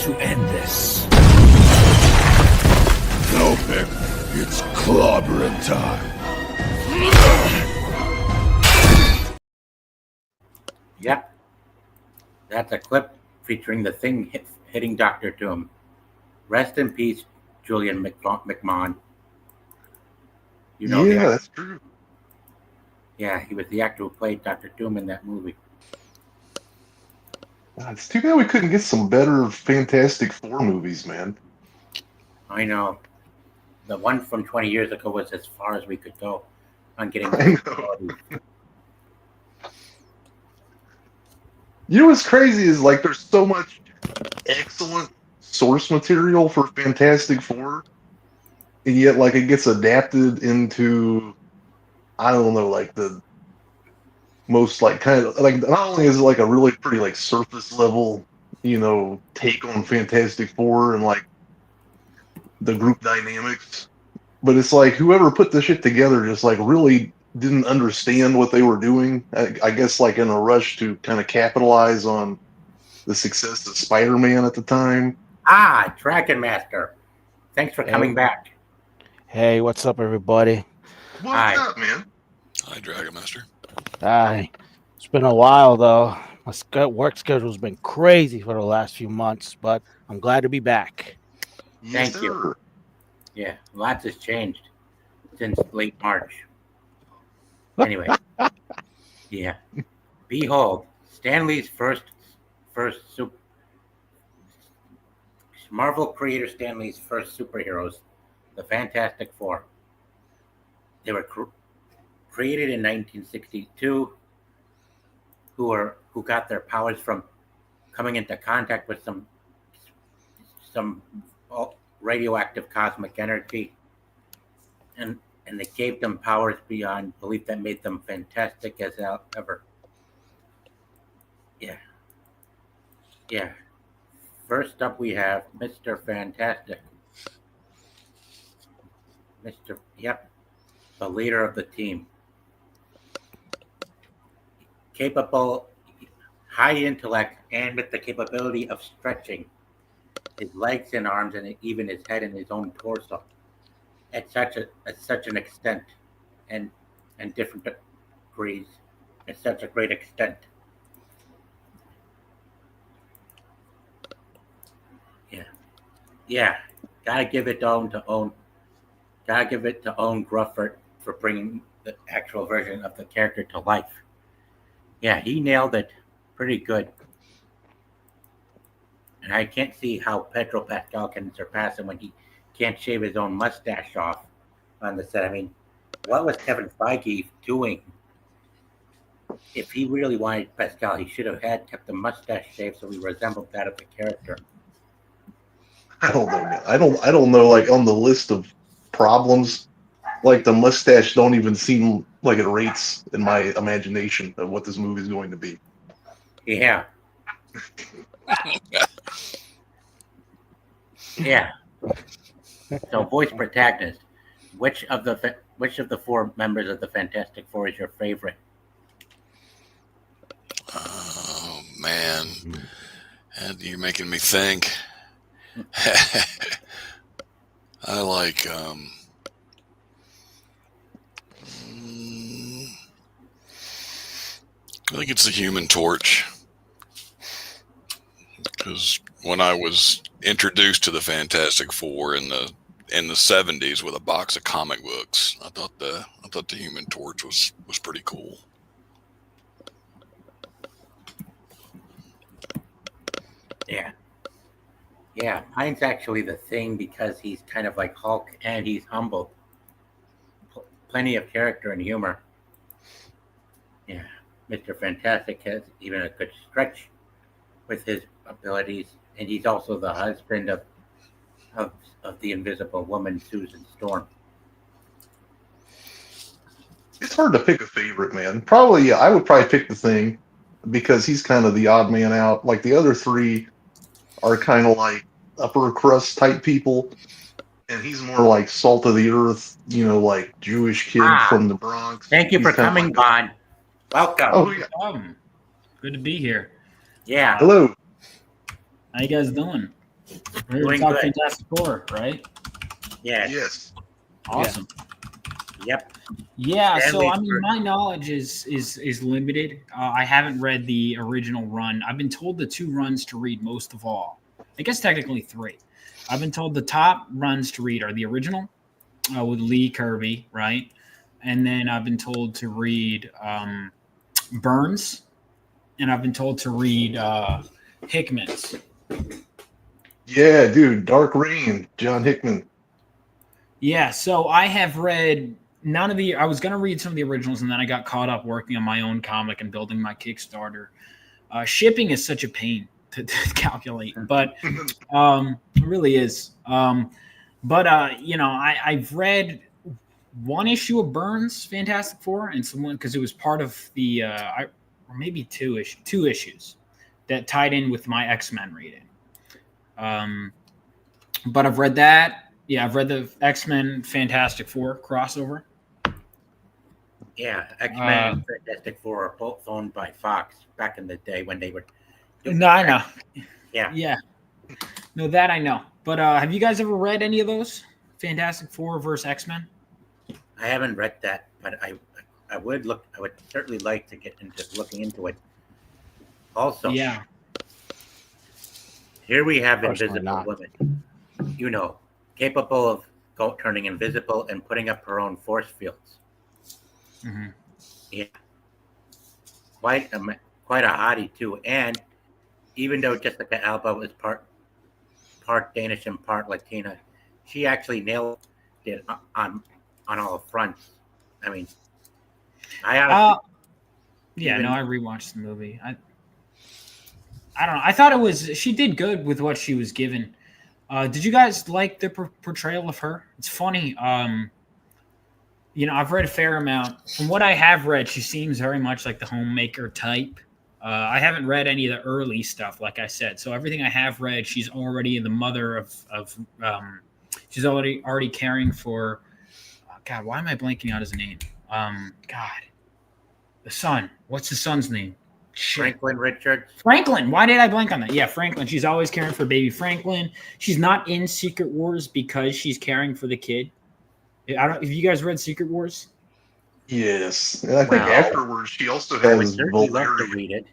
to end this. No, Pick. It's clobbering time. Yep. That's a clip featuring the Thing hitting Dr. Doom. Rest in peace, Julian McMahon. You know yeah, that? that's true. Yeah, he was the actor who played Dr. Doom in that movie. It's too bad we couldn't get some better Fantastic Four movies, man. I know. The one from 20 years ago was as far as we could go on getting I know. quality. You know what's crazy is like there's so much excellent source material for Fantastic Four, and yet like it gets adapted into I don't know like the most like kind of like not only is it like a really pretty like surface level take on Fantastic Four and like the group dynamics, but it's like whoever put this shit together just like really didn't understand what they were doing. I guess like in a rush to kind of capitalize on the success of Spider-Man at the time. Dragon Master. Thanks for coming Hey. back. Hey, what's up, everybody? What's Hi. up, man? Hi, Dragon Master. Hi. It's been a while, though. My work schedule's been crazy for the last few months, but I'm glad to be back. Yes, Thank you. sir. Yeah, lots has changed since late March. Anyway, yeah. Behold, Stanley's first Marvel creator Stanley's first superheroes, the Fantastic Four. They were created in 1962. Who got their powers from coming into contact with some radioactive cosmic energy, and they gave them powers beyond belief that made them fantastic as ever. Yeah. First up, we have Mr. Fantastic. The leader of the team. Capable, high intellect, and with the capability of stretching his legs and arms, and even his head and his own torso, at such an extent, and different degrees, at such a great extent. Yeah. Gotta give it to Owen Grufford for bringing the actual version of the character to life. Yeah, he nailed it pretty good. And I can't see how Pedro Pascal can surpass him when he can't shave his own mustache off on the set. I mean, what was Kevin Feige doing? If he really wanted Pascal, he should have kept the mustache shaved so he resembled that of the character. I don't know, man. I don't know. Like on the list of problems, like the mustache don't even seem like it rates in my imagination of what this movie is going to be. Yeah. Yeah. So, voice protagonist. Which of the four members of the Fantastic Four is your favorite? Oh, man. And you're making me think. I like, I think it's the Human Torch. Because when I was introduced to the Fantastic Four in the 70s with a box of comic books, I thought the Human Torch was pretty cool. Yeah, mine's actually the Thing because he's kind of like Hulk and he's humble. Plenty of character and humor. Yeah, Mr. Fantastic has even a good stretch with his abilities, and he's also the husband of the Invisible Woman, Susan Storm. It's hard to pick a favorite, man. Probably, yeah, I would probably pick the Thing because he's kind of the odd man out. Like the other three are kind of like upper crust type people, and he's more like salt of the earth, like Jewish kid from the Bronx. Thank you He's for kinda coming, like Bond. Welcome. Oh, yeah. Good to be here. Yeah. Hello. How you guys doing? We're Doing talking good. Fantastic Four, right? Yeah. Yes. Awesome. Yep. Yeah, so Stanley I mean, First. my knowledge is limited. I haven't read the original run. I've been told the 2 runs to read most of all. I guess technically 3. I've been told the top runs to read are the original with Lee Kirby, right? And then I've been told to read Burns, and I've been told to read Hickman's. Yeah, dude. Dark Reign, John Hickman. Yeah, so I have read none of the. I was going to read some of the originals, and then I got caught up working on my own comic and building my Kickstarter. Shipping is such a pain to calculate, but it really is. I've read one issue of Burns Fantastic Four, and someone because it was part of the, or maybe two issues that tied in with my X-Men reading. But I've read that. Yeah, I've read the X-Men Fantastic Four crossover. Yeah. X-Men and Fantastic Four are both owned by Fox back in the day when they were. No, I know. Yeah. Yeah. No, that I know. But have you guys ever read any of those? Fantastic Four versus X-Men? I haven't read that, but I would look. I would certainly like to get into looking into it. Also, Yeah. here we have Personally invisible not. women. You know, capable of turning invisible and putting up her own force fields. Mm-hmm. Yeah, quite a hottie too. And even though Jessica Alba was part Danish and part Latina, she actually nailed it on all fronts. I mean, I honestly, Yeah, even- no, I rewatched the movie. I don't know. I thought she did good with what she was given. Did you guys like the portrayal of her? It's funny. I've read a fair amount. From what I have read, she seems very much like the homemaker type. I haven't read any of the early stuff, like I said. So everything I have read, she's already the mother of she's already caring for. God, why am I blanking out his name? The son. What's the son's name? Shit. Franklin Richards. Franklin. Why did I blank on that? Yeah, Franklin. She's always caring for baby Franklin. She's not in Secret Wars because she's caring for the kid. I don't. Have you guys read Secret Wars? Yes, and I think Wow. afterwards she also I would has certainly love to Valerian. read it.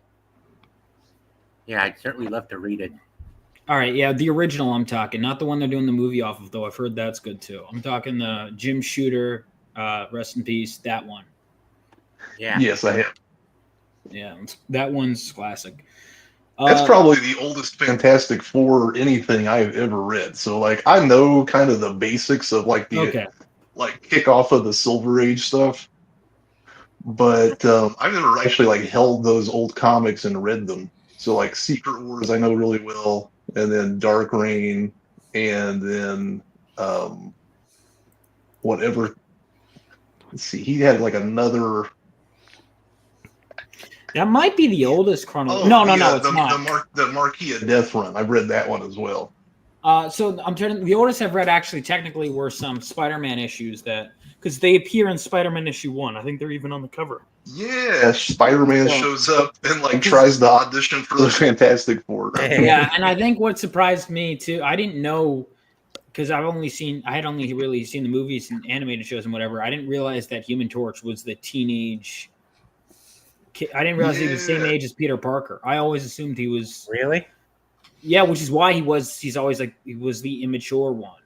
Yeah, I'd certainly love to read it. All right, yeah, the original I'm talking, not the one they're doing the movie off of, though. I've heard that's good too. I'm talking the Jim Shooter, rest in peace, that one. Yeah. Yes, I have. Yeah, that one's classic. That's probably the oldest Fantastic Four anything I've ever read. So like I know kind of the basics of like the okay. like kickoff of the Silver Age stuff, but I've never actually like held those old comics and read them. So like Secret Wars I know really well, and then Dark Reign, and then whatever. Let's see, he had like another. That might be the oldest chronology. Oh, no, yeah, it's not. the Marquis of Death run. I've read that one as well. So I'm turning. The oldest I've read actually technically were some Spider-Man issues because they appear in Spider-Man issue 1. I think they're even on the cover. Yeah, Spider-Man So- shows up and like tries to audition for the Fantastic Four. Yeah, and I think what surprised me too, I didn't know because I had only really seen the movies and animated shows and whatever. I didn't realize that Human Torch was the teenage kid. I didn't realize he was the same Yeah. age as Peter Parker. I always assumed he was. Really? Yeah, which is why he's always like he was the immature one,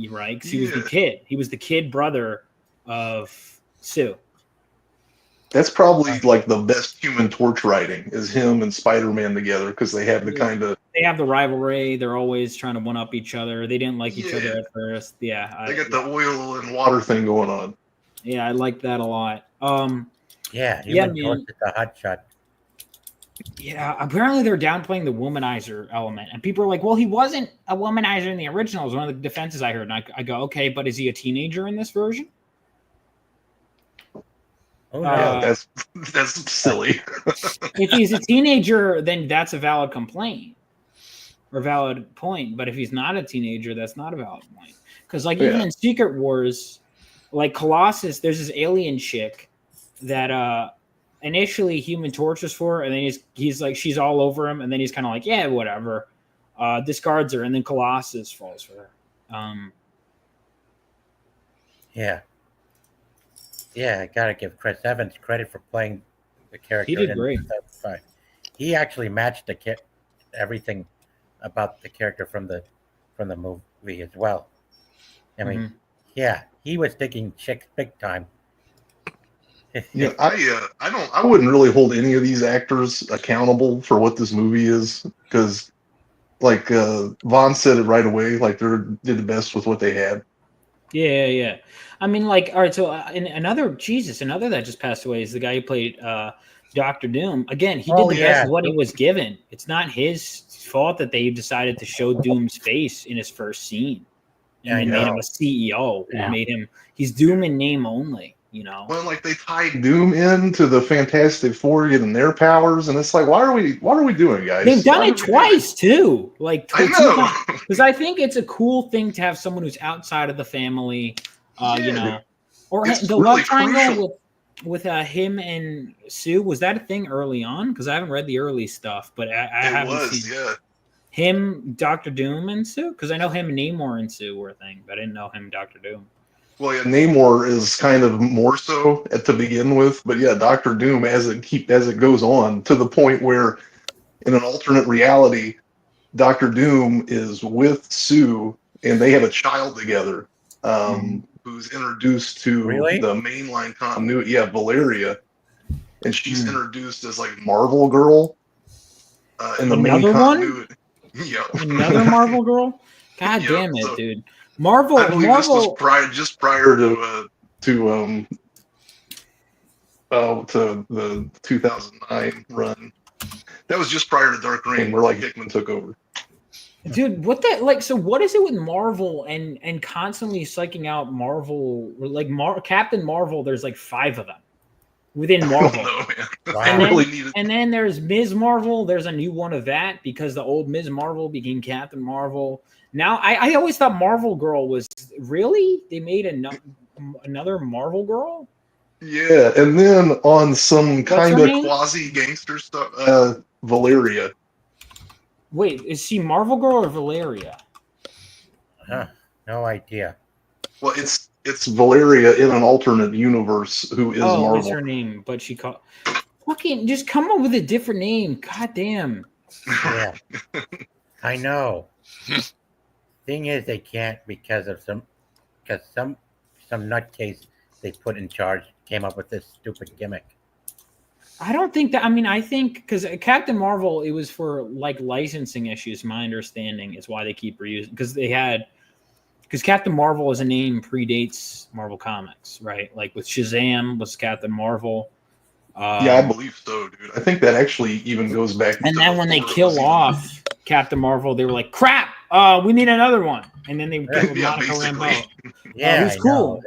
right? Because he was the Yeah. kid. He was the kid brother of Sue. That's probably like the best Human Torch writing is him and Spider-Man together because they have the kind of They have the rivalry. They're always trying to one up each other. They didn't like each Yeah. other at first. Yeah, they got the oil and water thing going on. yeah, I like that a lot. Yeah. Yeah, Human Torch man. is a hot shot. Yeah, apparently they're downplaying the womanizer element, and people are like, "Well, he wasn't a womanizer in the original." Is one of the defenses I heard, and I go, "Okay, but is he a teenager in this version?" Oh, Uh, no. That's silly. If he's a teenager, then that's a valid complaint or valid point. But if he's not a teenager, that's not a valid point. Because like even Yeah. in Secret Wars, like Colossus, there's this alien chick that initially Human Torch was for, and then he's like she's all over him, and then he's kind of like, yeah, whatever. discards her, and then Colossus falls for her. Yeah. Yeah, I gotta give Chris Evans credit for playing the character. He did in great. 2005. He actually matched everything about the character from the movie as well. I mean, yeah, he was taking chicks big time. Yeah, I wouldn't really hold any of these actors accountable for what this movie is because, like Vaughn said it right away, like they did the best with what they had. Yeah. I mean, like, all right. So, another that just passed away is the guy who played Doctor Doom. Again, he did the best with what he was given. It's not his fault that they decided to show Doom's face in his first scene and then made him a CEO. Yeah. He's Doom in name only. You know, Well, like they tied Doom into the Fantastic Four getting their powers, and it's like, what are we doing, guys? they've done Why it are we twice too. Like, I know. because I think it's a cool thing to have someone who's outside of the family. You know, or It's the really love triangle crucial. with him and Sue. Was that a thing early on? Because I haven't read the early stuff, but I It haven't was, seen yeah. him, Doctor Doom, and Sue. Because I know him, Namor, and Sue were a thing, but I didn't know him, Doctor Doom. Well, yeah, Namor is kind of more so to begin with, but yeah, Doctor Doom as it goes on to the point where, in an alternate reality, Doctor Doom is with Sue and they have a child together, who's introduced to the mainline continuity. Yeah, Valeria, and she's introduced as like Marvel Girl in the main continuity. Yeah, another Marvel Girl. God damn it, dude. Marvel. I believe this was just prior to the 2009 run. That was just prior to Dark Reign, where like Hickman took over. Dude, what that like? So what is it with Marvel and constantly psyching out Marvel? Like Captain Marvel, there's like 5 of them within Marvel. I don't know, man. Wow. And then there's Ms. Marvel. There's a new one of that because the old Ms. Marvel became Captain Marvel. Now, I always thought Marvel Girl was really they made another Marvel Girl. Yeah, and then on some kind of quasi gangster stuff, Valeria. Wait, is she Marvel Girl or Valeria? Huh, no idea. Well, it's Valeria in an alternate universe who is Marvel. Is her name? But she called. Fucking just come up with a different name. God damn. Yeah, I know. Thing is, they can't because some nutcase they put in charge came up with this stupid gimmick. I don't think that. I mean, I think because Captain Marvel, it was for like licensing issues. My understanding is why they keep reusing because Captain Marvel as a name predates Marvel Comics, right? Like with Shazam was Captain Marvel. Yeah, I believe so, dude. I think that actually even goes back. And then when they kill off Captain Marvel, they were like, "Crap, we need another one." And then they gave Monica Rambeau. Yeah, who's cool.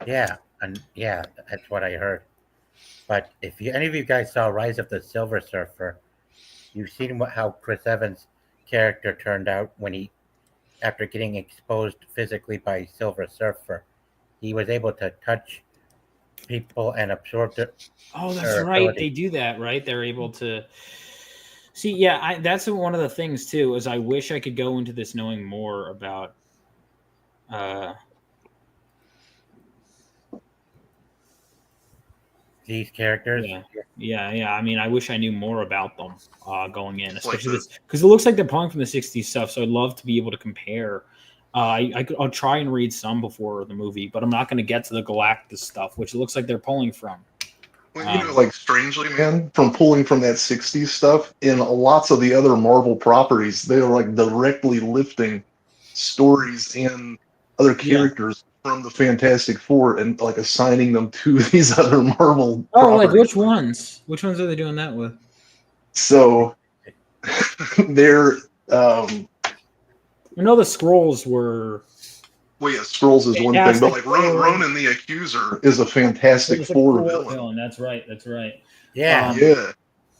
Yeah, and yeah, that's what I heard. But if any of you guys saw Rise of the Silver Surfer, you've seen how Chris Evans' character turned out when after getting exposed physically by Silver Surfer, he was able to touch people and absorb their. Oh, that's right. Ability. They do that, right? They're able to see. Yeah, that's one of the things too. Is I wish I could go into this knowing more about. These characters. Yeah. I mean, I wish I knew more about them going in, especially because it looks like they're pulling from the '60s stuff. So I'd love to be able to compare. I'll try and read some before the movie, but I'm not going to get to the Galactus stuff, which it looks like they're pulling from. Well, like strangely, man, from pulling from that '60s stuff in lots of the other Marvel properties, they're like directly lifting stories and other characters from the Fantastic Four and like assigning them to these other Marvel. Like which ones? Which ones are they doing that with? So they're. I know the Skrulls were. Well, yeah, Skrulls is one thing, but like Ronan the Accuser is a Fantastic Four villain. That's right. Yeah,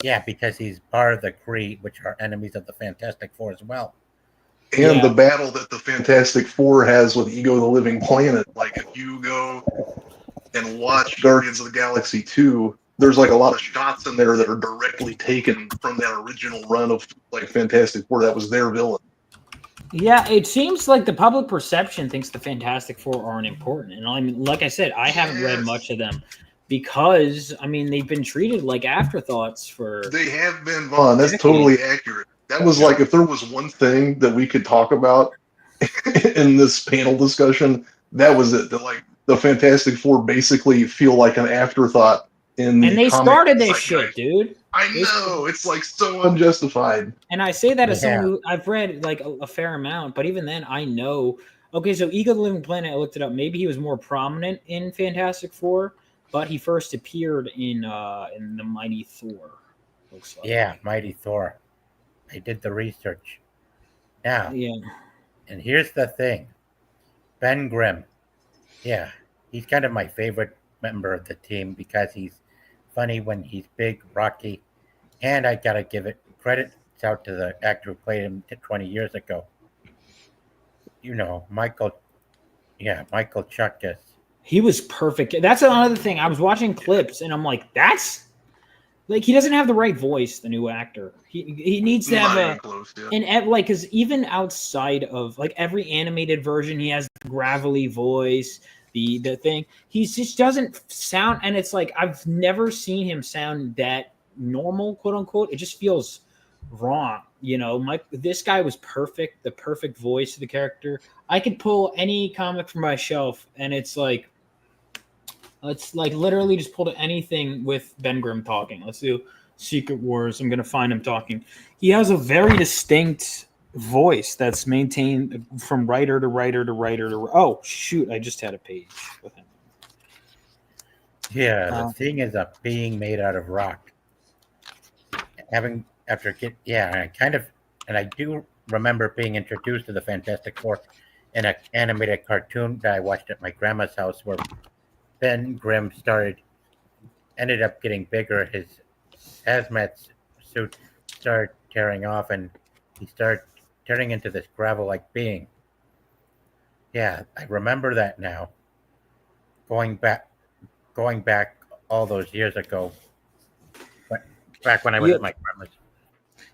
yeah, because he's part of the Kree, which are enemies of the Fantastic Four as well. And the battle that the Fantastic Four has with Ego the Living Planet. Like if you go and watch Guardians of the Galaxy 2, there's like a lot of shots in there that are directly taken from that original run of like Fantastic Four. That was their villain. Yeah, it seems like the public perception thinks the Fantastic Four aren't important. And I mean, like I said, I haven't read Yes. much of them because, I mean, they've been treated like afterthoughts for. They have been, Vaughn. That's decades. totally accurate. That was like if there was one thing that we could talk about in this panel discussion, that was it. That like the Fantastic Four basically feel like an afterthought in the And they comic started this zeitgeist. shit, dude. I know it's like so unjustified. And I say that as Yeah. someone who I've read like a fair amount, but even then, I know. Okay, so Ego the Living Planet, I looked it up. Maybe he was more prominent in Fantastic Four, but he first appeared in the Mighty Thor. Looks like. Yeah, Mighty Thor. I did the research. Now, Yeah. and here's the thing. Ben Grimm. Yeah, he's kind of my favorite member of the team because he's funny when he's big, rocky, and I gotta give it credit out to the actor who played him 20 years ago. You know, Michael Chukkas. He was perfect. That's another thing. I was watching clips and I'm like, that's like he doesn't have the right voice, the new actor. He needs to have Not a even close, yeah. and like because even outside of like every animated version, he has the gravelly voice, the thing. He just doesn't sound, and it's like I've never seen him sound that normal, quote unquote. It just feels wrong. You know, this guy was perfect, the perfect voice of the character. I could pull any comic from my shelf, and it's like literally just pull to anything with Ben Grimm talking. Let's do Secret Wars. I'm gonna find him talking. He has a very distinct voice that's maintained from writer to writer to writer to. Oh shoot! I just had a page with him. Yeah, the thing is a being made out of rock. And I do remember being introduced to the Fantastic Four in an animated cartoon that I watched at my grandma's house where Ben Grimm ended up getting bigger. His hazmat suit started tearing off and he started turning into this gravel-like being. Yeah, I remember that now. Going back all those years ago, back when I was at my grandma's.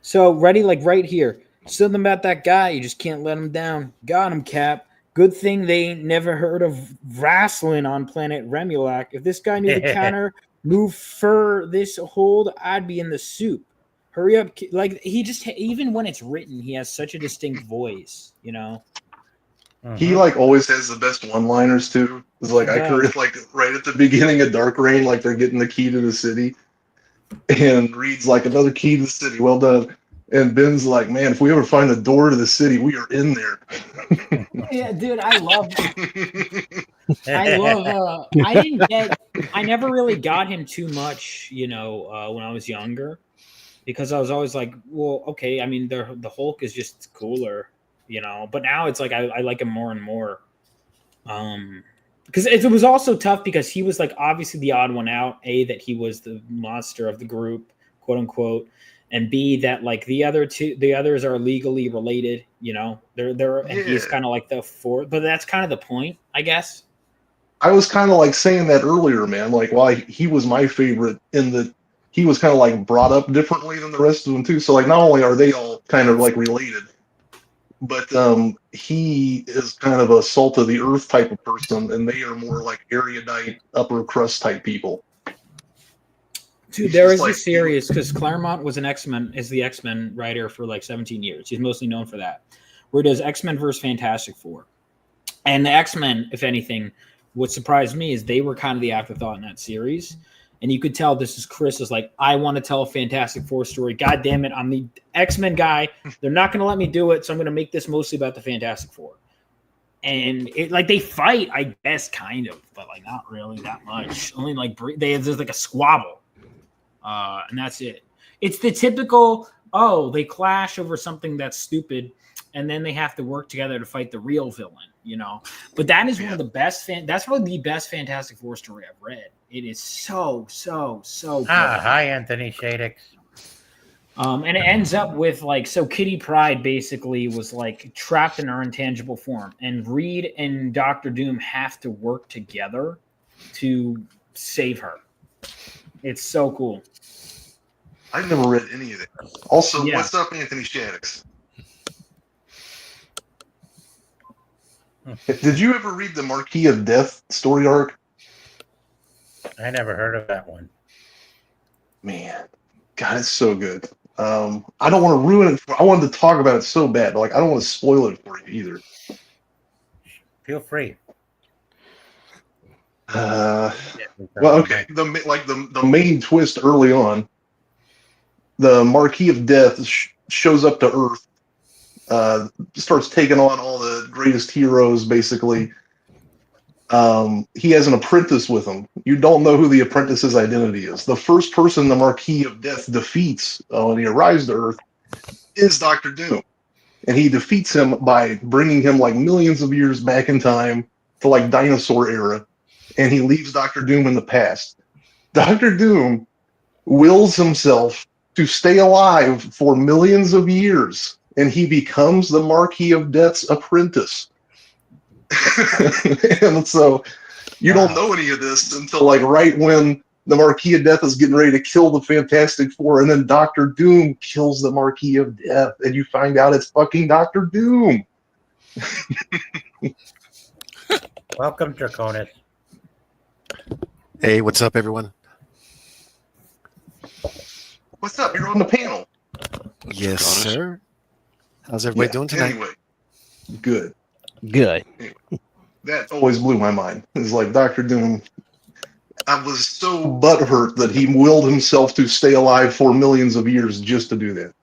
So ready, like right here. Something about that guy, you just can't let him down. Got him, Cap. Good thing they ain't never heard of wrestling on planet Remulac. If this guy knew the counter move for this hold, I'd be in the soup. Hurry up. Like he just, even when it's written, he has such a distinct voice, you know? He like always has the best one-liners too. It's like I could like right at the beginning of Dark Reign, like they're getting the key to the city, and Reed's like another key to the city. Well done. And Ben's like, man, if we ever find the door to the city, we are in there. Yeah, dude, I never really got him too much, you know, when I was younger, because I was always like, well, okay, I mean, the Hulk is just cooler, you know, but now it's like I like him more and more. Because it was also tough because he was like obviously the odd one out, A, that he was the monster of the group, quote unquote, and B, that like the others are legally related, you know, and he's kind of like the fourth, but that's kind of the point, I guess. I was kind of like saying that earlier, man. Like, why he was my favorite in that he was kind of like brought up differently than the rest of them too. So like, not only are they all kind of like related, but he is kind of a salt of the earth type of person, and they are more like erudite, upper crust type people. Dude, there is a series because Claremont was the X-Men writer for like 17 years. He's mostly known for that. Where he does X-Men versus Fantastic Four. And the X-Men, if anything, what surprised me is they were kind of the afterthought in that series. And you could tell this is Chris is like, I want to tell a Fantastic Four story. God damn it, I'm the X-Men guy. They're not going to let me do it, so I'm going to make this mostly about the Fantastic Four. And it like they fight, I guess, kind of, but like not really that much. Only like there's like a squabble. And that's it. It's the typical, they clash over something that's stupid, and then they have to work together to fight the real villain, you know? But that is one of the best, that's probably the best Fantastic Four story I've read. It is so good. Hi, Anthony Shadix. And it ends up with like, so Kitty Pryde basically was like trapped in her intangible form, and Reed and Dr. Doom have to work together to save her. It's so cool. I've never read any of it. Also, Yeah. what's up, Anthony Shaddix? Did you ever read the Marquis of Death story arc? I never heard of that one. Man, God, it's so good. I don't want to ruin it. I wanted to talk about it so bad, but like I don't want to spoil it for you either. Feel free. Well, okay. The main twist early on, the Marquis of Death shows up to Earth, starts taking on all the greatest heroes. Basically, he has an apprentice with him. You don't know who the apprentice's identity is. The first person the Marquis of Death defeats when he arrives to Earth is Doctor Doom, and he defeats him by bringing him like millions of years back in time to like dinosaur era. And he leaves Doctor Doom in the past. Doctor Doom wills himself to stay alive for millions of years, and he becomes the Marquis of Death's apprentice. And so you don't know any of this until like right when the Marquis of Death is getting ready to kill the Fantastic Four, and then Doctor Doom kills the Marquis of Death, and you find out it's fucking Doctor Doom. Welcome, Draconis. Hey, what's up, everyone? What's up? You're on the panel. Yes, Honest. sir. How's everybody doing tonight? Anyway, good. Good. That always blew my mind. It's like Doctor Doom. I was so butthurt that he willed himself to stay alive for millions of years just to do that.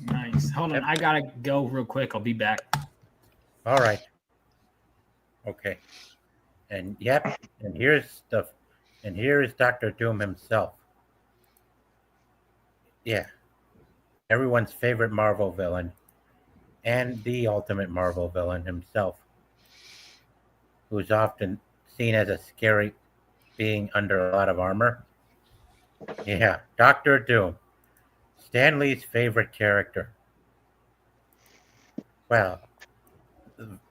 Nice. Hold on. I got to go real quick. I'll be back. All right. Okay. And yep, and here is Doctor Doom himself. Yeah. Everyone's favorite Marvel villain and the ultimate Marvel villain himself, who's often seen as a scary being under a lot of armor. Yeah, Doctor Doom, Stan Lee's favorite character. Well,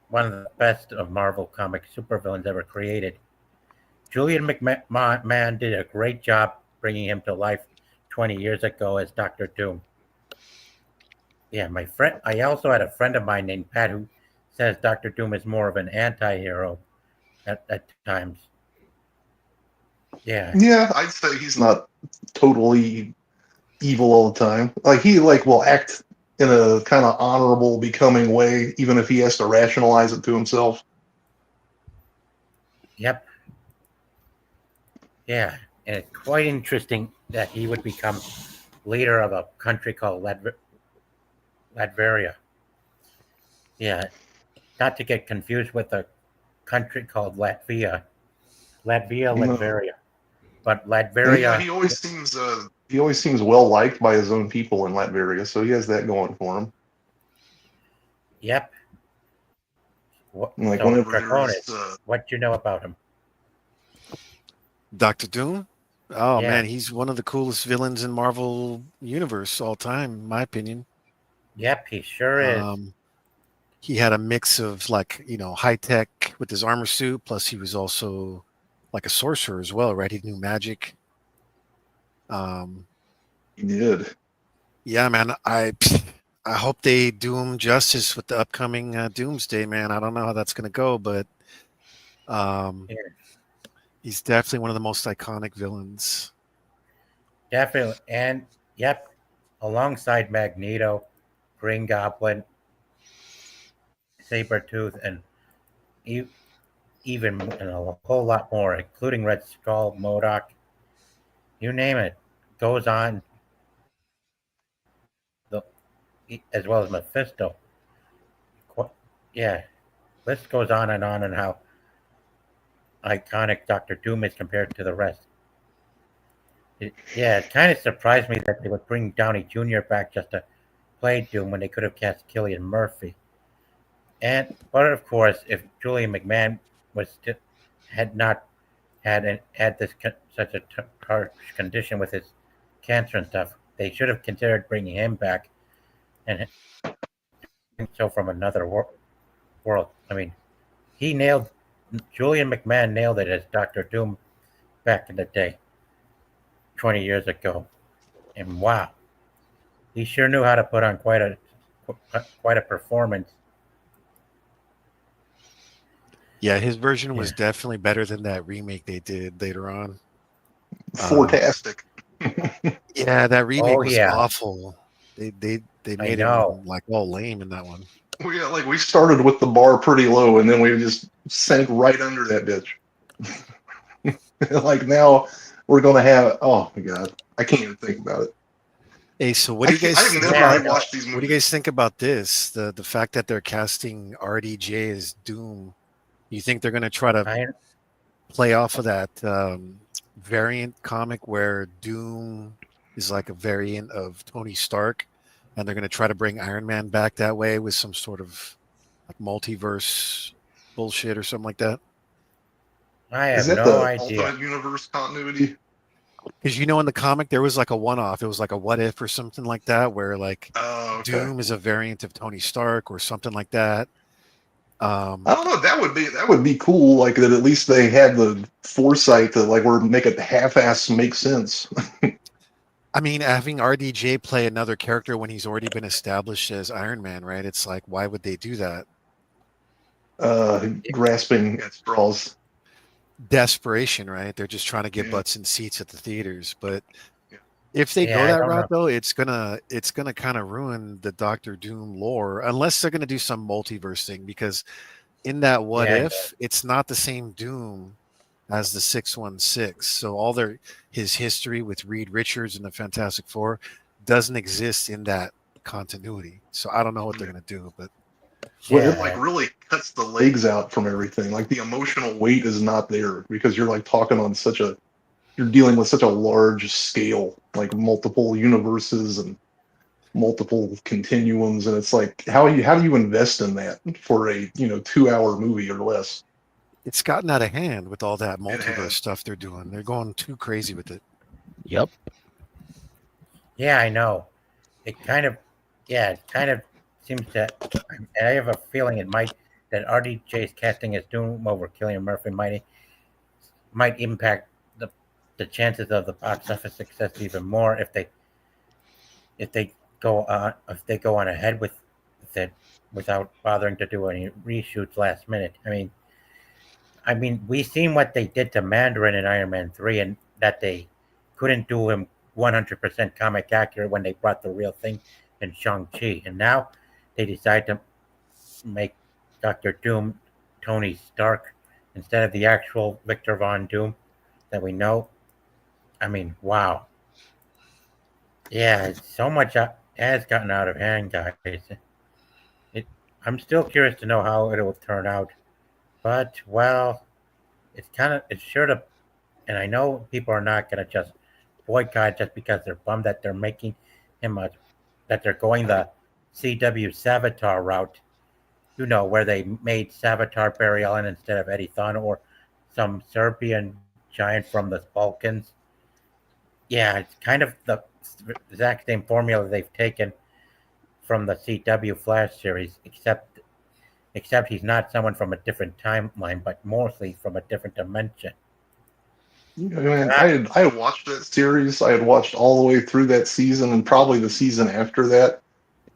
one of the best of Marvel comic supervillains ever created. Julian McMahon did a great job bringing him to life 20 years ago as Doctor Doom. Yeah, I also had a friend of mine named Pat who says Doctor Doom is more of an anti-hero at times. Yeah. Yeah, I'd say he's not totally evil all the time. Like he will act in a kind of honorable, becoming way, even if he has to rationalize it to himself. Yep. Yeah, and it's quite interesting that he would become leader of a country called Latveria. Yeah, not to get confused with a country called Latvia. Latveria. But Latveria. Yeah, he always seems well liked by his own people in Latveria, so he has that going for him. Yep. Like So, whenever Draconis, what do you know about him? Dr. Doom? Oh, Yeah. man, he's one of the coolest villains in Marvel Universe all time, in my opinion. Yep, he sure is. He had a mix of high tech with his armor suit, plus he was also like a sorcerer as well, right? He knew magic. He did. Yeah, man, I hope they do him justice with the upcoming Doomsday, man. I don't know how that's going to go, but he's definitely one of the most iconic villains. Definitely. And, yep, alongside Magneto, Green Goblin, Sabretooth, and even a whole lot more, including Red Skull, MODOK, you name it, goes on, as well as Mephisto. Yeah, list goes on and how iconic Doctor Doom is compared to the rest. It kind of surprised me that they would bring Downey Jr. back just to play Doom when they could have cast Cillian Murphy. But of course, if Julian McMahon had not had this such a harsh condition with his cancer and stuff, they should have considered bringing him back, and so from another world. I mean, Julian McMahon nailed it as Doctor Doom back in the day. 20 years ago, and wow, he sure knew how to put on quite a performance. Yeah, his version was Yeah. definitely better than that remake they did later on. Fantastic. Yeah, that remake Oh was yeah, awful. They I made know. him like all lame in that one. We started with the bar pretty low, and then we just sank right under that bitch. Like now, we're gonna have. Oh my god, I can't even think about it. Hey, so what do you guys I've think never Yeah, I about know. rewatched these what do you movies. guys think about this? The fact that they're casting RDJ as Doom. You think they're gonna try to I play off of that variant comic where Doom is like a variant of Tony Stark, and they're going to try to bring Iron Man back that way with some sort of like multiverse bullshit or something like that? I Is have that no the idea. Ultimate Universe continuity? Because in the comic there was like a one-off. It was like a what if or something like that, where like Oh, okay. Doom is a variant of Tony Stark or something like that. I don't know. That would be cool. Like that, at least they had the foresight to like, we're make it half-ass make sense. I mean, having RDJ play another character when he's already been established as Iron Man, right? It's like, why would they do that? Grasping at straws. Desperation, right? They're just trying to get Yeah. butts in seats at the theaters. But Yeah. if they Yeah, go I that don't route, know. though, it's gonna kind of ruin the Doctor Doom lore, unless they're gonna do some multiverse thing. Because in that what Yeah, if, it's not the same Doom as the 616. So his history with Reed Richards and the Fantastic Four doesn't exist in that continuity. So I don't know what they're gonna do, but Well, it like yeah, really cuts the legs out from everything. Like the emotional weight is not there because you're like talking on you're dealing with such a large scale, like multiple universes and multiple continuums, and it's like how do you invest in that for a 2 hour movie or less? it's gotten out of hand with all that It multiverse has. stuff they're doing. They're going too crazy with it. Yep. yeah, I know. It kind of seems to. And I have a feeling that RDJ's casting as Doom over Killian Murphy might impact the chances of the box office success even more if they go on ahead with it without bothering to do any reshoots last minute. I mean, we seen what they did to Mandarin in Iron Man 3, and that they couldn't do him 100% comic accurate when they brought the real thing in Shang-Chi. And now they decide to make Doctor Doom Tony Stark instead of the actual Victor Von Doom that we know. I mean, wow. Yeah, so much has gotten out of hand, guys. It, I'm still curious to know how it will turn out. But, well, it's sure to, and I know people are not going to just boycott just because they're bummed that they're making him that they're going the CW Savitar route, where they made Savitar Barry Allen instead of Eddie Thawne or some Serbian giant from the Balkans. Yeah, it's kind of the exact same formula they've taken from the CW Flash series, except he's not someone from a different timeline, but mostly from a different dimension. I mean, I had watched that series. I had watched all the way through that season and probably the season after that.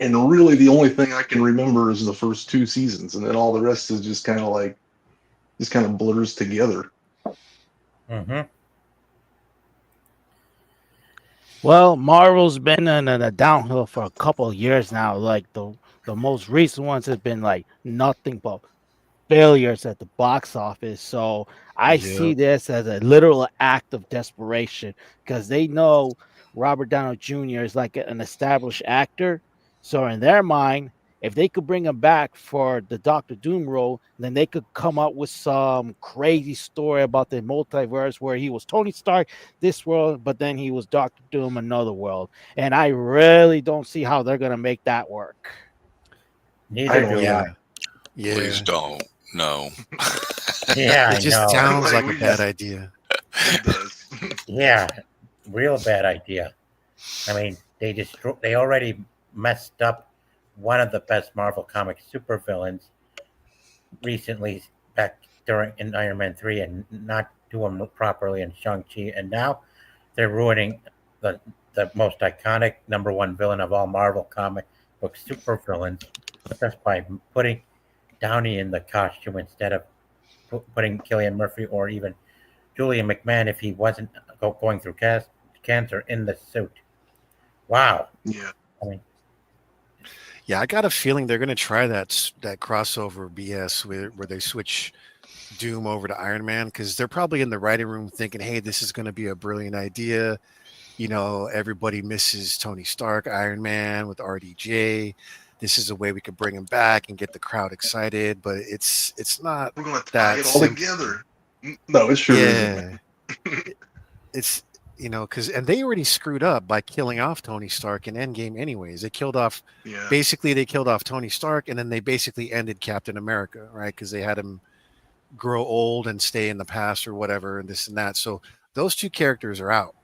And really, the only thing I can remember is the first two seasons, and then all the rest is just kind of blurs together. Mm-hmm. Well, Marvel's been in a downhill for a couple of years now. Like the most recent ones have been like nothing but failures at the box office. So I see Yep. this as a literal act of desperation because they know Robert Downey Jr. is like an established actor. So in their mind, if they could bring him back for the Doctor Doom role, then they could come up with some crazy story about the multiverse where he was Tony Stark this world, but then he was Doctor Doom another world. And I really don't see how they're gonna make that work. Neither don't do Yeah. I. Yeah. Please don't. No. Yeah, It I just know. sounds Like, like a we bad just- idea. It does. Yeah, real bad idea. I mean, they already messed up one of the best Marvel comic supervillains recently back in Iron Man 3 and not do him properly in Shang-Chi. And now they're ruining the most iconic number one villain of all Marvel comic book supervillains just by putting Downey in the costume instead of putting Cillian Murphy or even Julian McMahon if he wasn't going through cancer in the suit. Wow. Yeah. I mean, Yeah, I got a feeling they're going to try that crossover BS where they switch Doom over to Iron Man, because they're probably in the writing room thinking, hey, this is going to be a brilliant idea. You know, everybody misses Tony Stark, Iron Man with RDJ. This is a way we could bring him back and get the crowd excited, but it's not. We're gonna tie That it all simple. together. No, it sure isn't. Yeah. It's, you know, and they already screwed up by killing off Tony Stark in Endgame anyways. They killed off Tony Stark, and then they basically ended Captain America, right? Because they had him grow old and stay in the past or whatever, and this and that. So those two characters are out,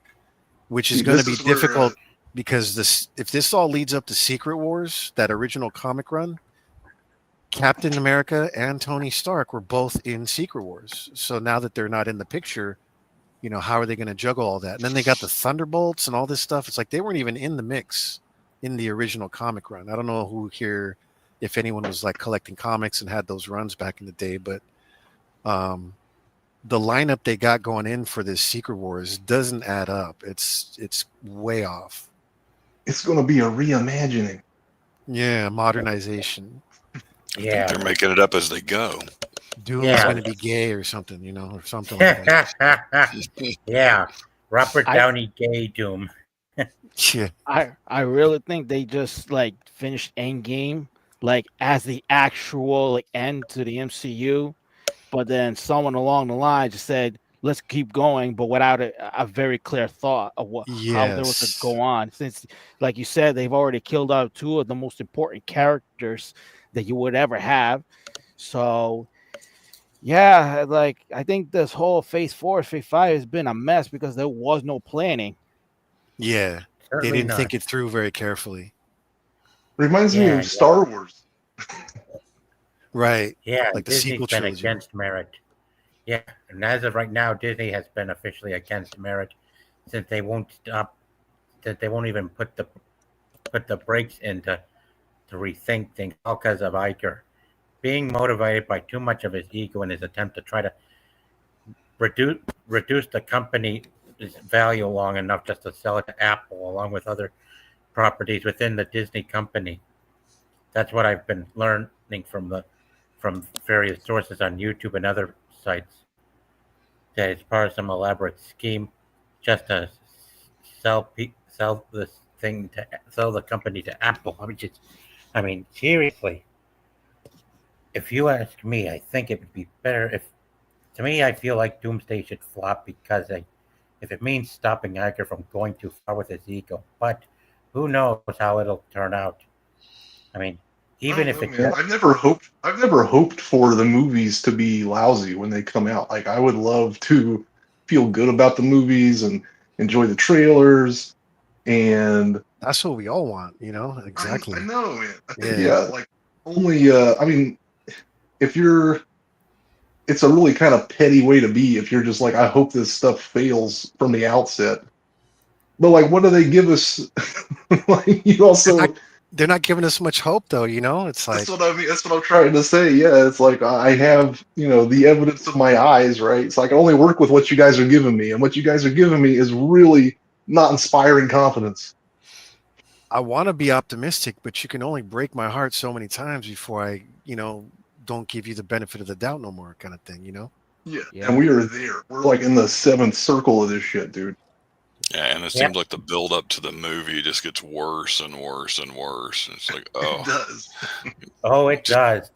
which is going to be difficult because if this all leads up to Secret Wars, that original comic run, Captain America and Tony Stark were both in Secret Wars. So now that they're not in the picture, you know, how are they going to juggle all that? And then they got the Thunderbolts and all this stuff. It's like they weren't even in the mix in the original comic run. I don't know who here, if anyone was like collecting comics and had those runs back in the day, but the lineup they got going in for this Secret Wars doesn't add up. It's way off. It's going to be a reimagining. Yeah, modernization. yeah. They're making it up as they go. Doom is going to be gay or something, you know, or something like that. Yeah. Robert Downey gay Doom. Yeah. I really think they just like finished Endgame like as the actual like end to the MCU, but then someone along the line just said, let's keep going, but without a very clear thought of how there was to go on. Since, like you said, they've already killed out two of the most important characters that you would ever have. So, yeah, like I think this whole Phase 4, Phase 5 has been a mess because there was no planning. Yeah, Certainly they didn't not. think it through very carefully. Reminds me of Star Wars. Right. Yeah, Like the Disney's sequel been trilogy. against merit. Yeah, and as of right now, Disney has been officially against merit since they won't stop, that they won't even put the brakes in to rethink things, all because of Iger being motivated by too much of his ego in his attempt to try to reduce the company's value long enough just to sell it to Apple along with other properties within the Disney company. That's what I've been learning from various sources on YouTube and other sites, that it's part of some elaborate scheme just to sell the company to Apple. I mean, seriously. If you ask me, I think it would be better if. To me, I feel like Doomsday should flop because if it means stopping Iger from going too far with his ego, but who knows how it'll turn out. I mean, even if it I've never hoped for the movies to be lousy when they come out. Like I would love to feel good about the movies and enjoy the trailers, and That's what we all want, you know? Exactly. I know, man. Yeah. Like only I mean, it's a really kind of petty way to be if you're just like, I hope this stuff fails from the outset. But like, what do they give us? Like you also. They're not giving us much hope, though. You know, it's like That's what I mean. That's what I'm trying to say. Yeah, it's like I have, the evidence of my eyes, right? So I can only work with what you guys are giving me, and what you guys are giving me is really not inspiring confidence. I want to be optimistic, but you can only break my heart so many times before I, don't give you the benefit of the doubt no more, kind of thing. Yeah. Yeah. And we are there. We're like in the seventh circle of this shit, dude. Yeah, and it seems like the build up to the movie just gets worse and worse and worse. It's like, It oh, does. Oh, it does.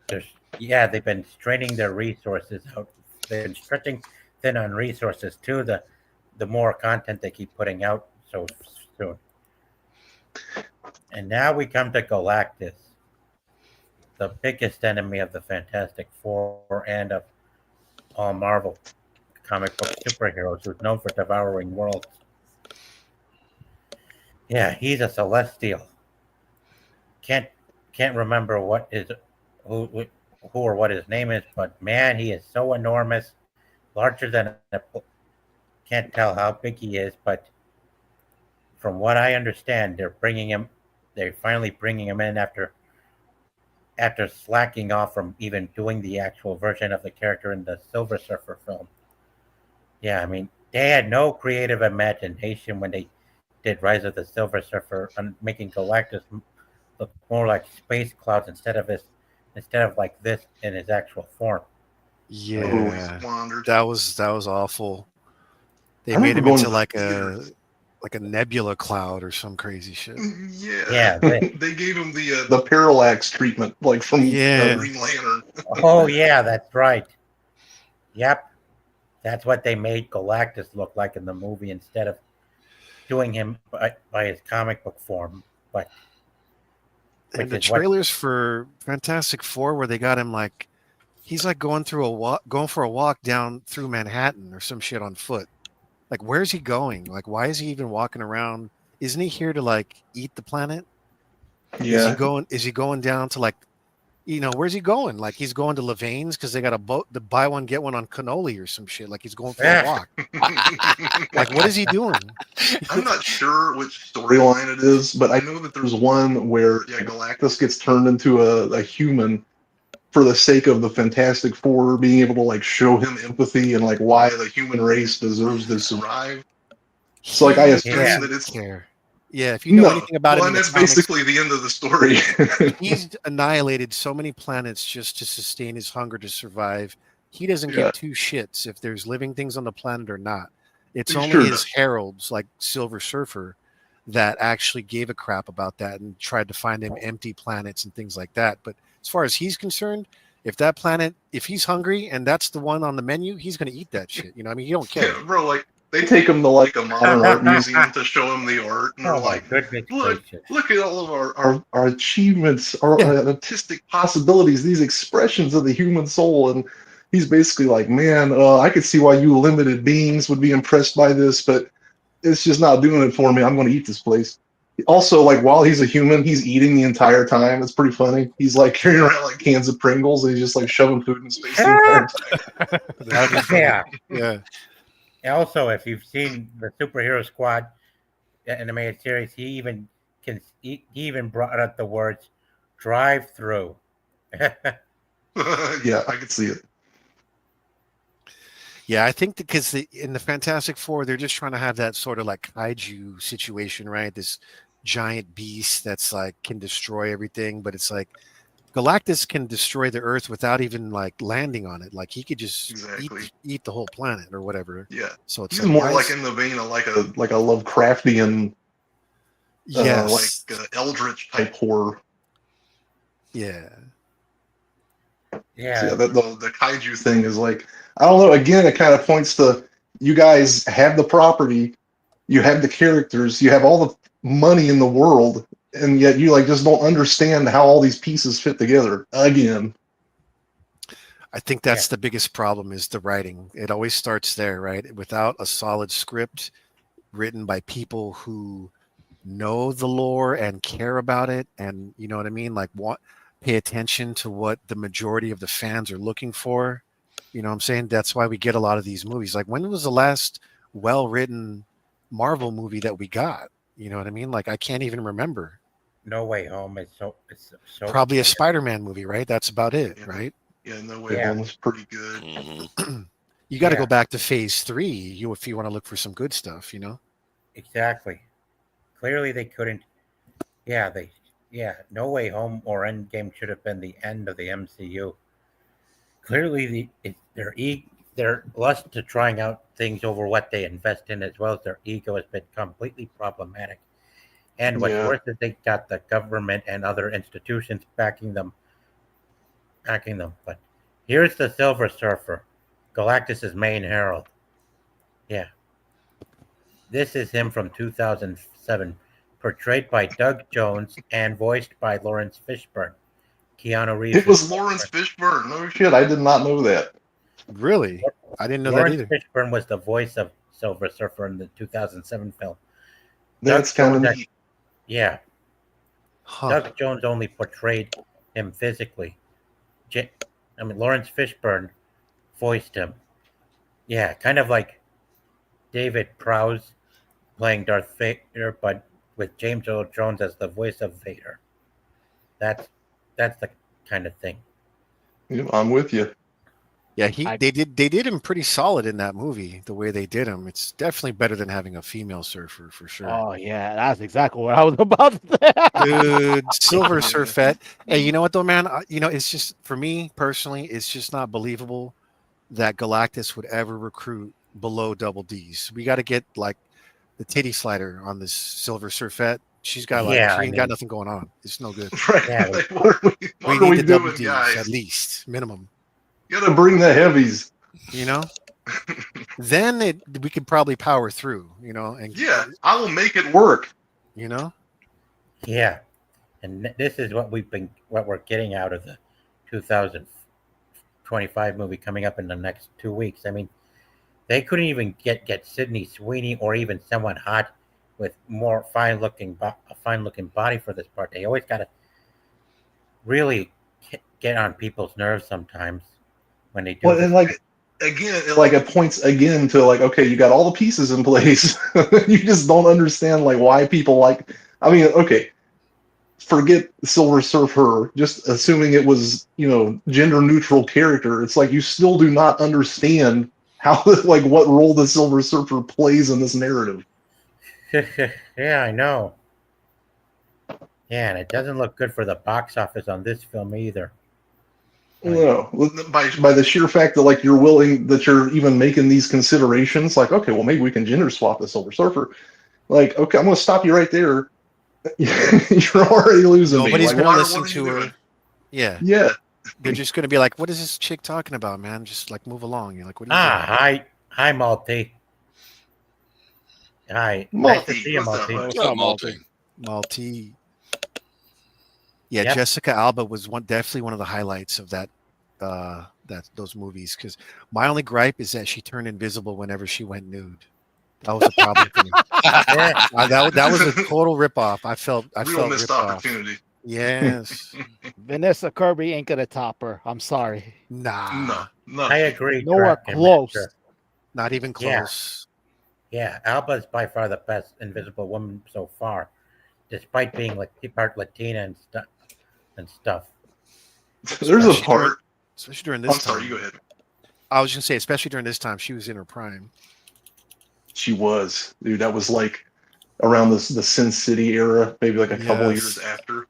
They've been straining their resources out. They've been stretching thin on resources too. The more content they keep putting out so soon. And now we come to Galactus, the biggest enemy of the Fantastic Four and of all Marvel comic book superheroes, who's known for devouring worlds. Yeah, he's a Celestial. Can't remember who or what his name is, but man, he is so enormous, larger than can't tell how big he is, but from what I understand, they're finally bringing him in after slacking off from even doing the actual version of the character in the Silver Surfer film. Yeah, I mean, they had no creative imagination when they did Rise of the Silver Surfer and making Galactus look more like space clouds instead of like this in his actual form. Totally Yeah, squandered. that was awful. They I made remember him going into to like the theaters. a nebula cloud or some crazy shit. Yeah, Yeah. they gave him the parallax treatment, like from Yeah. Green Lantern. Oh yeah, that's right. Yep, that's what they made Galactus look like in the movie instead of doing him by his comic book form. But And which the is what trailers for Fantastic Four, where they got him like he's like going for a walk down through Manhattan or some shit on foot. Like, where's he going? Like, why is he even walking around? Isn't he here to like eat the planet? Yeah, Is he going down to like, where's he going? Like, he's going to Levain's because they got a boat, the buy one get one on cannoli or some shit. Like, he's going for a walk. Like, what is he doing? I'm not sure which storyline it is, but I know that there's one where Galactus gets turned into a human for the sake of the Fantastic Four being able to like show him empathy and like why the human race deserves to survive. So like I He assume Yeah. that it's care. Yeah, if you know anything about him well, in and the that's comics, basically the end of the story. he's annihilated so many planets just to sustain his hunger to survive. He doesn't Yeah. give two shits if there's living things on the planet or not. It's He only sure his does. heralds, like Silver Surfer, that actually gave a crap about that and tried to find him empty planets and things like that. But as far as he's concerned, if he's hungry and that's the one on the menu, he's going to eat that shit. I mean, he don't care. Yeah, bro, like they take him to like a modern art museum to show him the art, and they're oh my like, goodness look, gracious. look at all of our achievements, our Yeah. artistic possibilities, these expressions of the human soul. And he's basically like, man, I could see why you limited beings would be impressed by this, but it's just not doing it for me. I'm going to eat this place. Also, like while he's a human, he's eating the entire time. It's pretty funny. He's like carrying around like cans of Pringles, and he's just like shoving food in space the entire time. That'd be funny. Yeah. Yeah. Also, if you've seen the Superhero Squad animated series, he even brought up the words "drive through." Yeah, I could see it. Yeah, I think because in the Fantastic Four, they're just trying to have that sort of like kaiju situation, right? This giant beast that's like can destroy everything, but it's like Galactus can destroy the Earth without even like landing on it. Like he could just Exactly. eat the whole planet or whatever. Yeah, So it's he's more why like is- in the vein of like a Lovecraftian, yes, Eldritch type horror. yeah. Yeah, So, yeah, the kaiju thing is like, I don't know. Again, it kind of points to you guys have the property, you have the characters, you have all the money in the world, and yet you like just don't understand how all these pieces fit together. Again, I think that's the biggest problem is the writing. It always starts there, right? Without a solid script written by people who know the lore and care about it, and you know what I mean, like pay attention to what the majority of the fans are looking for. You know what I'm saying? That's why we get a lot of these movies. Like, when was the last well-written Marvel movie that we got? You know what I mean? Like, I can't even remember. No Way Home is so Probably a Spider-Man movie, right? That's about it, Yeah. right? yeah, No Way Yeah. Home was pretty good. Mhm. You got to Yeah. go back to Phase 3 if you want to look for some good stuff, you know? exactly. Clearly, they couldn't. No Way Home or Endgame should have been the end of the MCU. Clearly, their lust to trying out things over what they invest in, as well as their ego, has been completely problematic. And what's Yeah. worse is they got the government and other institutions backing them. But here's the Silver Surfer, Galactus's main herald. Yeah. This is him from 2007, portrayed by Doug Jones and voiced by Lawrence Fishburne. Keanu Reeves. It was Lawrence Fishburne. No shit, I did not know that. Really? I didn't know Lawrence that either. Fishburne was the voice of Silver Surfer in the 2007 film. That's Doug kind of Jones neat. Yeah, Huh. Doug Jones only portrayed him physically. Lawrence Fishburne voiced him. Yeah, kind of like David Prowse playing Darth Vader, but with James Earl Jones as the voice of Vader. That's the kind of thing. I'm with you. Yeah, they did him pretty solid in that movie. The way they did him, it's definitely better than having a female surfer for sure. Oh yeah, that's exactly what I was about to say. Dude, Silver Surfette. Hey, you know what though, man? It's just for me personally, it's just not believable that Galactus would ever recruit below double D's. We got to get like the titty slider on this Silver Surfette. She's got she ain't got nothing going on. It's no good. Right. Yeah. Like, what are We we need the double doing, D's guys? at least minimum. You gotta bring the heavies. You know. Then we could probably power through. You know, and Yeah, I will make it work. you know. Yeah, and this is what we're getting out of the 2025 movie coming up in the next 2 weeks. I mean, they couldn't even get Sydney Sweeney or even someone hot with more fine looking body for this part. They always got to really get on people's nerves sometimes when they do. Well, and like again, it points again to like, okay, you got all the pieces in place. You just don't understand like why people like. I mean, okay, forget Silver Surfer. Just assuming it was gender neutral character, it's like you still do not understand how like what role the Silver Surfer plays in this narrative. Yeah, I know. Yeah, and it doesn't look good for the box office on this film either. No, by the sheer fact that like you're even making these considerations, like, okay, well maybe we can gender swap the Silver Surfer. Like, okay, I'm gonna stop you right there. You're already losing me. Nobody's Like, gonna what listen are you to her. doing? Yeah, Yeah, they're just gonna be like, "What is this chick talking about, man? Just like move along." You're like, "What are you doing?" Hi, Malty. Hi, Malty, nice to see you, what's up, Malty. bud? What's up, Malty? Malti. Yeah, Yep. Jessica Alba was definitely one of the highlights of those movies. Because my only gripe is that she turned invisible whenever she went nude. That was a problem for me. Yeah. That was a total ripoff. I felt real missed ripped off. opportunity. Yes. Vanessa Kirby ain't gonna top her. I'm sorry. Nah. No, I agree. Nowhere Correct, close. Master. Not even Yeah. close. Yeah, Alba is by far the best Invisible Woman so far, despite being like part Latina and stuff. There's a part. Especially during this I'm sorry, time. you go ahead. I was gonna say, especially during this time, she was in her prime. She was, dude. That was like around the Sin City era, maybe like a couple of Yes. years after.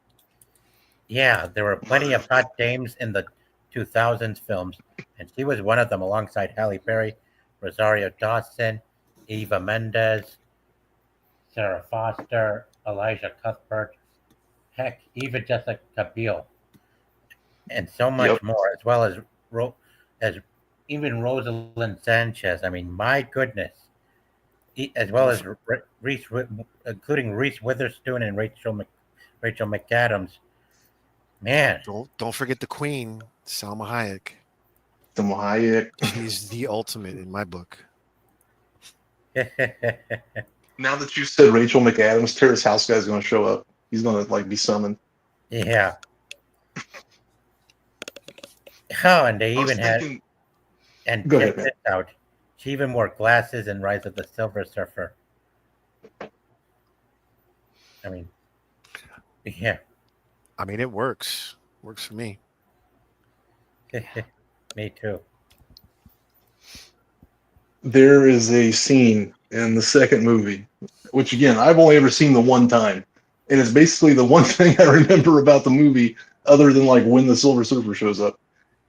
Yeah, there were plenty of hot dames in the 2000s films, and she was one of them alongside Halle Berry, Rosario Dawson, Eva Mendes, Sarah Foster, Elijah Cuthbert, heck, even Jessica Biel, and so much Yep. more, as well as even Rosalind Sanchez. I mean, my goodness. As well as Reese, including Reese Witherspoon and Rachel McAdams. Man, Don't forget the queen, Salma Hayek. Salma Hayek. She's the ultimate in my book. Now that you said Rachel McAdams, Terrace House guy's going to show up. He's going to like be summoned. yeah. Oh, and they I was even had thinking- and Go check ahead, man. this out. She even wore glasses in Rise of the Silver Surfer. I mean, yeah. I mean, it works. Works for me. Me too. There is a scene in the second movie, which again I've only ever seen the one time, and it's basically the one thing I remember about the movie, other than like when the Silver Surfer shows up,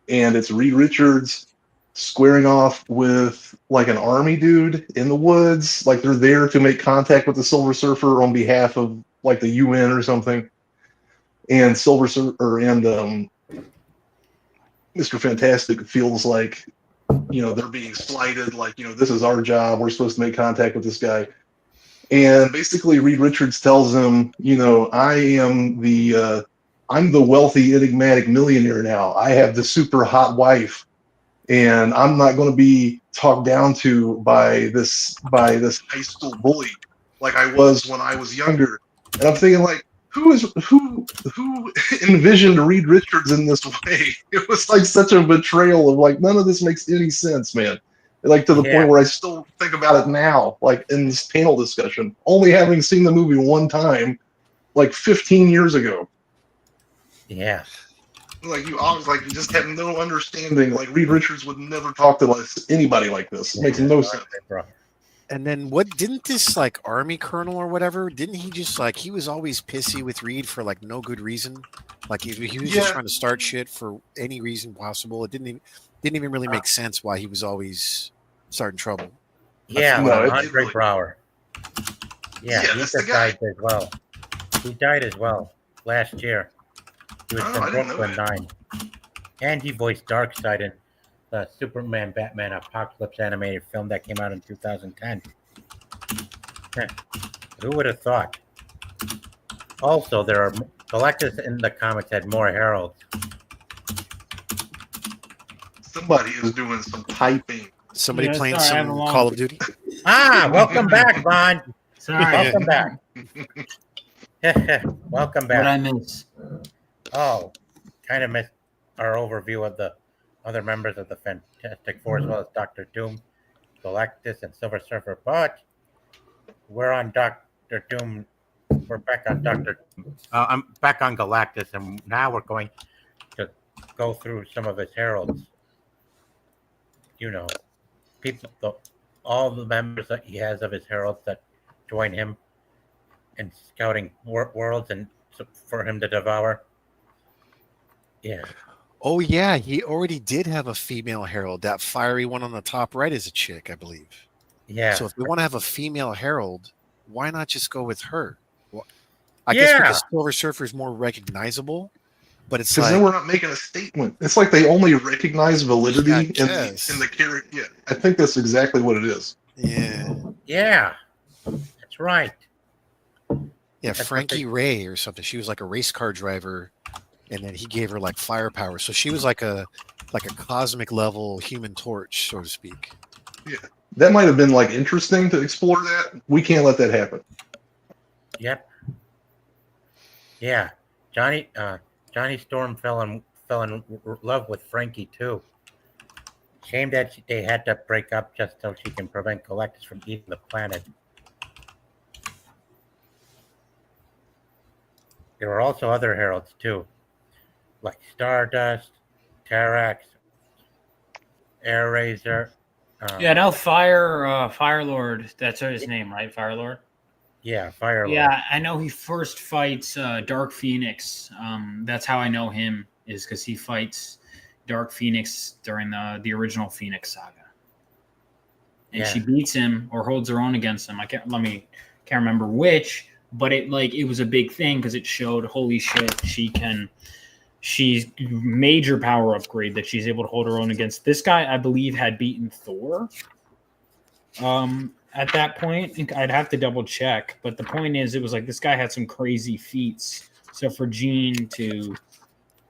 and it's Reed Richards squaring off with like an army dude in the woods, like they're there to make contact with the Silver Surfer on behalf of like the UN or something, and Mr. Fantastic feels like they're being slighted, like this is our job, we're supposed to make contact with this guy, and basically Reed Richards tells him, I'm the wealthy enigmatic millionaire now, I have the super hot wife, and I'm not going to be talked down to by this high school bully like I was when I was younger. And I'm thinking, like, who envisioned Reed Richards in this way? It was like such a betrayal of like, none of this makes any sense, man. Like to the Yeah. point where I still think about it now, like in this panel discussion, only having seen the movie one time, like 15 years ago. Yeah. Like you always like you just have no understanding. Like Reed Richards would never talk to anybody like this. It makes no sense. Bro. And then what didn't this like army colonel or whatever, didn't he just like he was always pissy with Reed for like no good reason? Like he was just Yeah. trying to start shit for any reason possible. It didn't even really make sense why he was always starting trouble. Yeah, No, it Andre really- Brower. Yeah, Yeah, he that's just the guy. died as well. He died as well last year. He was Oh, I from didn't know Brooklyn Nine. And he voiced Darkseid in the Superman Batman Apocalypse animated film that came out in 2010. Heh, who would have thought? Also, there are Galactus in the comics had more heralds. Somebody is doing some typing. Somebody Yeah, playing sorry, I have some a long- Call of Duty. Ah, welcome back, Vaughn. Sorry, Welcome back. Welcome what back. I miss. Oh, kind of missed our overview of the other members of the Fantastic Four, as well as Doctor Doom, Galactus, and Silver Surfer. But we're on Doctor Doom. We're back on Doctor. I'm back on Galactus, and now we're going to go through some of his heralds. You know, all the members that he has of his heralds that join him in scouting worlds and for him to devour. Yeah. Oh yeah, he already did have a female herald. That fiery one on the top right is a chick, I believe. Yeah. So if we want to have a female herald, why not just go with her? Well, I guess Yeah. because Silver Surfer is more recognizable, but it's Because like then we're not making a statement. It's like they only recognize validity Yeah, I in guess. the character. Yeah, I think that's exactly what it is. yeah, Yeah. That's right. That's what Frankie they- Ray or something. She was like a race car driver, and then he gave her like firepower. So she was like a cosmic level Human Torch, so to speak. That might have been like interesting to explore that. We can't let that happen. Yep. Yeah. Johnny Storm fell in love with Frankie too. Shame that they had to break up just so she can prevent Galactus from eating the planet. There were also other heralds too, like Stardust, Tarax, Air Razor. Yeah, no, Fire Lord. That's his name, right? Fire Lord. Yeah, Fire Lord. Yeah, I know he first fights Dark Phoenix. That's how I know him, is because he fights Dark Phoenix during the original Phoenix saga, and Yeah. she beats him or holds her own against him. I can't remember which, but it was a big thing because it showed, holy shit, she's major power upgrade that she's able to hold her own against this guy. I believe had beaten Thor. At that point, I'd have to double check, but the point is, it was like this guy had some crazy feats. So for Jean to,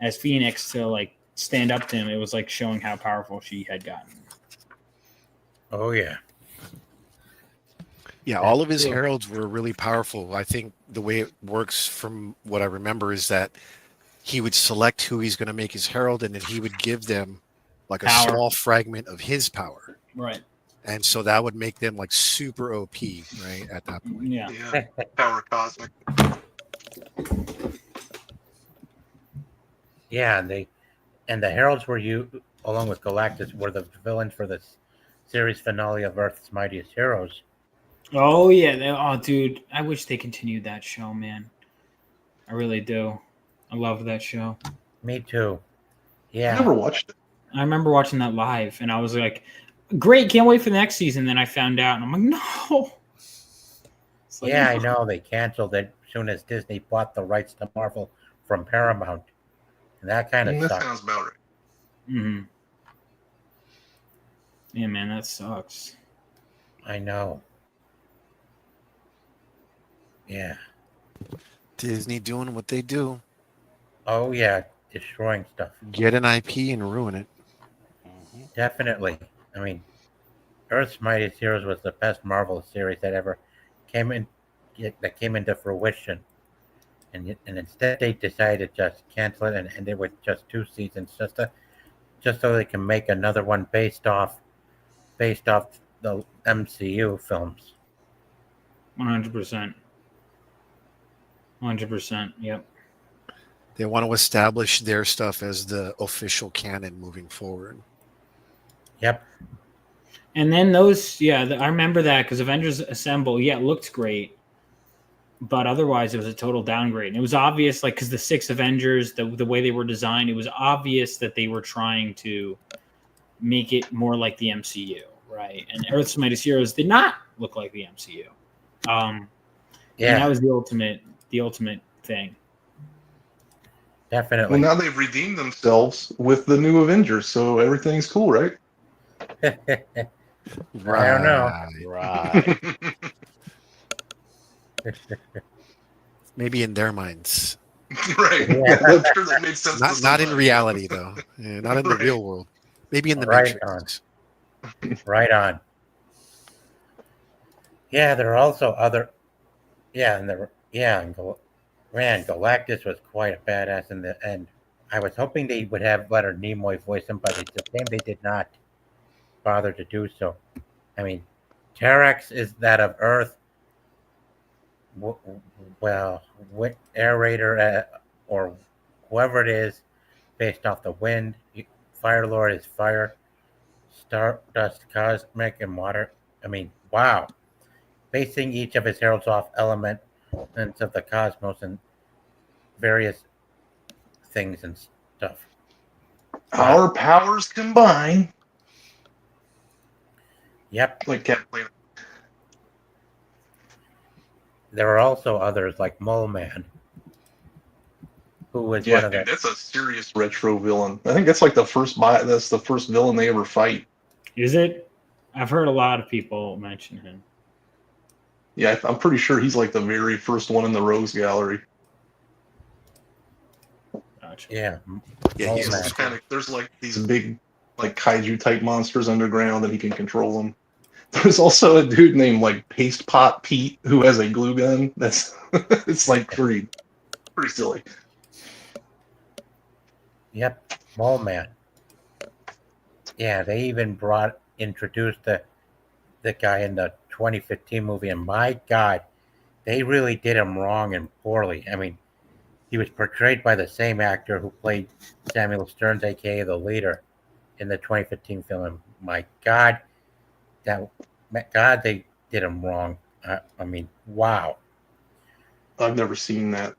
as Phoenix, to like stand up to him, it was like showing how powerful she had gotten. Oh yeah. Yeah, all of his Yeah. heralds were really powerful. I think the way it works, from what I remember, is that he would select who he's going to make his herald, and then he would give them like a Power. small fragment of his power. Right. And so that would make them like super OP, right? At that point. Yeah. Yeah, power cosmic. Yeah, and the heralds were along with Galactus were the villains for the series finale of Earth's Mightiest Heroes. Oh yeah. Oh dude, I wish they continued that show, man. I really do. I love that show. Me too. I Yeah. never watched it. I remember watching that live, and I was like, "Great, can't wait for the next season." Then I found out, and I'm like, "No." It's like, Yeah, I know. They canceled it as soon as Disney bought the rights to Marvel from Paramount. And that kind of That sucks. sounds about right. Mm-hmm. Yeah, man, that sucks. I know. Yeah. Disney doing what they do. Oh, yeah. Destroying stuff. Get an IP and ruin it. Definitely. I mean, Earth's Mightiest Heroes was the best Marvel series that ever came into fruition. And instead they decided to just cancel it and end it with just 2 seasons just so they can make another one based off based off the MCU films. 100%. 100%. Yep. They want to establish their stuff as the official canon moving forward. Yep. And then those, I remember that because Avengers Assemble, it looked great, but otherwise it was a total downgrade. And it was obvious, like, because the 6 Avengers, the way they were designed, it was obvious that they were trying to make it more like the MCU, right? And Earth's Mightiest Heroes did not look like the MCU. And that was the ultimate thing. Definitely. Well, now they've redeemed themselves with the new Avengers, so everything's cool, right? I don't know. Right. Maybe in their minds. Right. Yeah. I'm sure that made sense. Not in reality, though. Yeah, not in the real world. Maybe in the Right Matrix. Right on. Yeah, there are also other. Yeah, and Galactus was quite a badass in the end. I was hoping they would have Leonard Nimoy voice him, but it's a shame they did not bother to do so. I mean, Terex is that of Earth. Well, Aerator or whoever it is, based off the wind. Fire Lord is fire. Stardust, cosmic, and water. I mean, wow. Basing each of his heralds off elements of the cosmos and various things and stuff. Our powers combine. Yep. Like Captain Planet. There are also others like Mole Man, who was Yeah, one of dude, the. that's a serious retro villain. I think that's like that's the first villain they ever fight. Is it? I've heard a lot of people mention him. Yeah, I'm pretty sure he's like the very first one in the Rose Gallery. Gotcha. Yeah. Yeah, Mole he's Man. There's like these big like kaiju type monsters underground and he can control them. There's also a dude named like Paste Pot Pete who has a glue gun. That's it's like pretty silly. Yep. Mole Man. Yeah, they even introduced the guy in the 2015 movie, and my God, they really did him wrong and poorly. I mean, he was portrayed by the same actor who played Samuel Stearns, aka the leader, in the 2015 film. And my God, they did him wrong. I mean, wow. I've never seen that.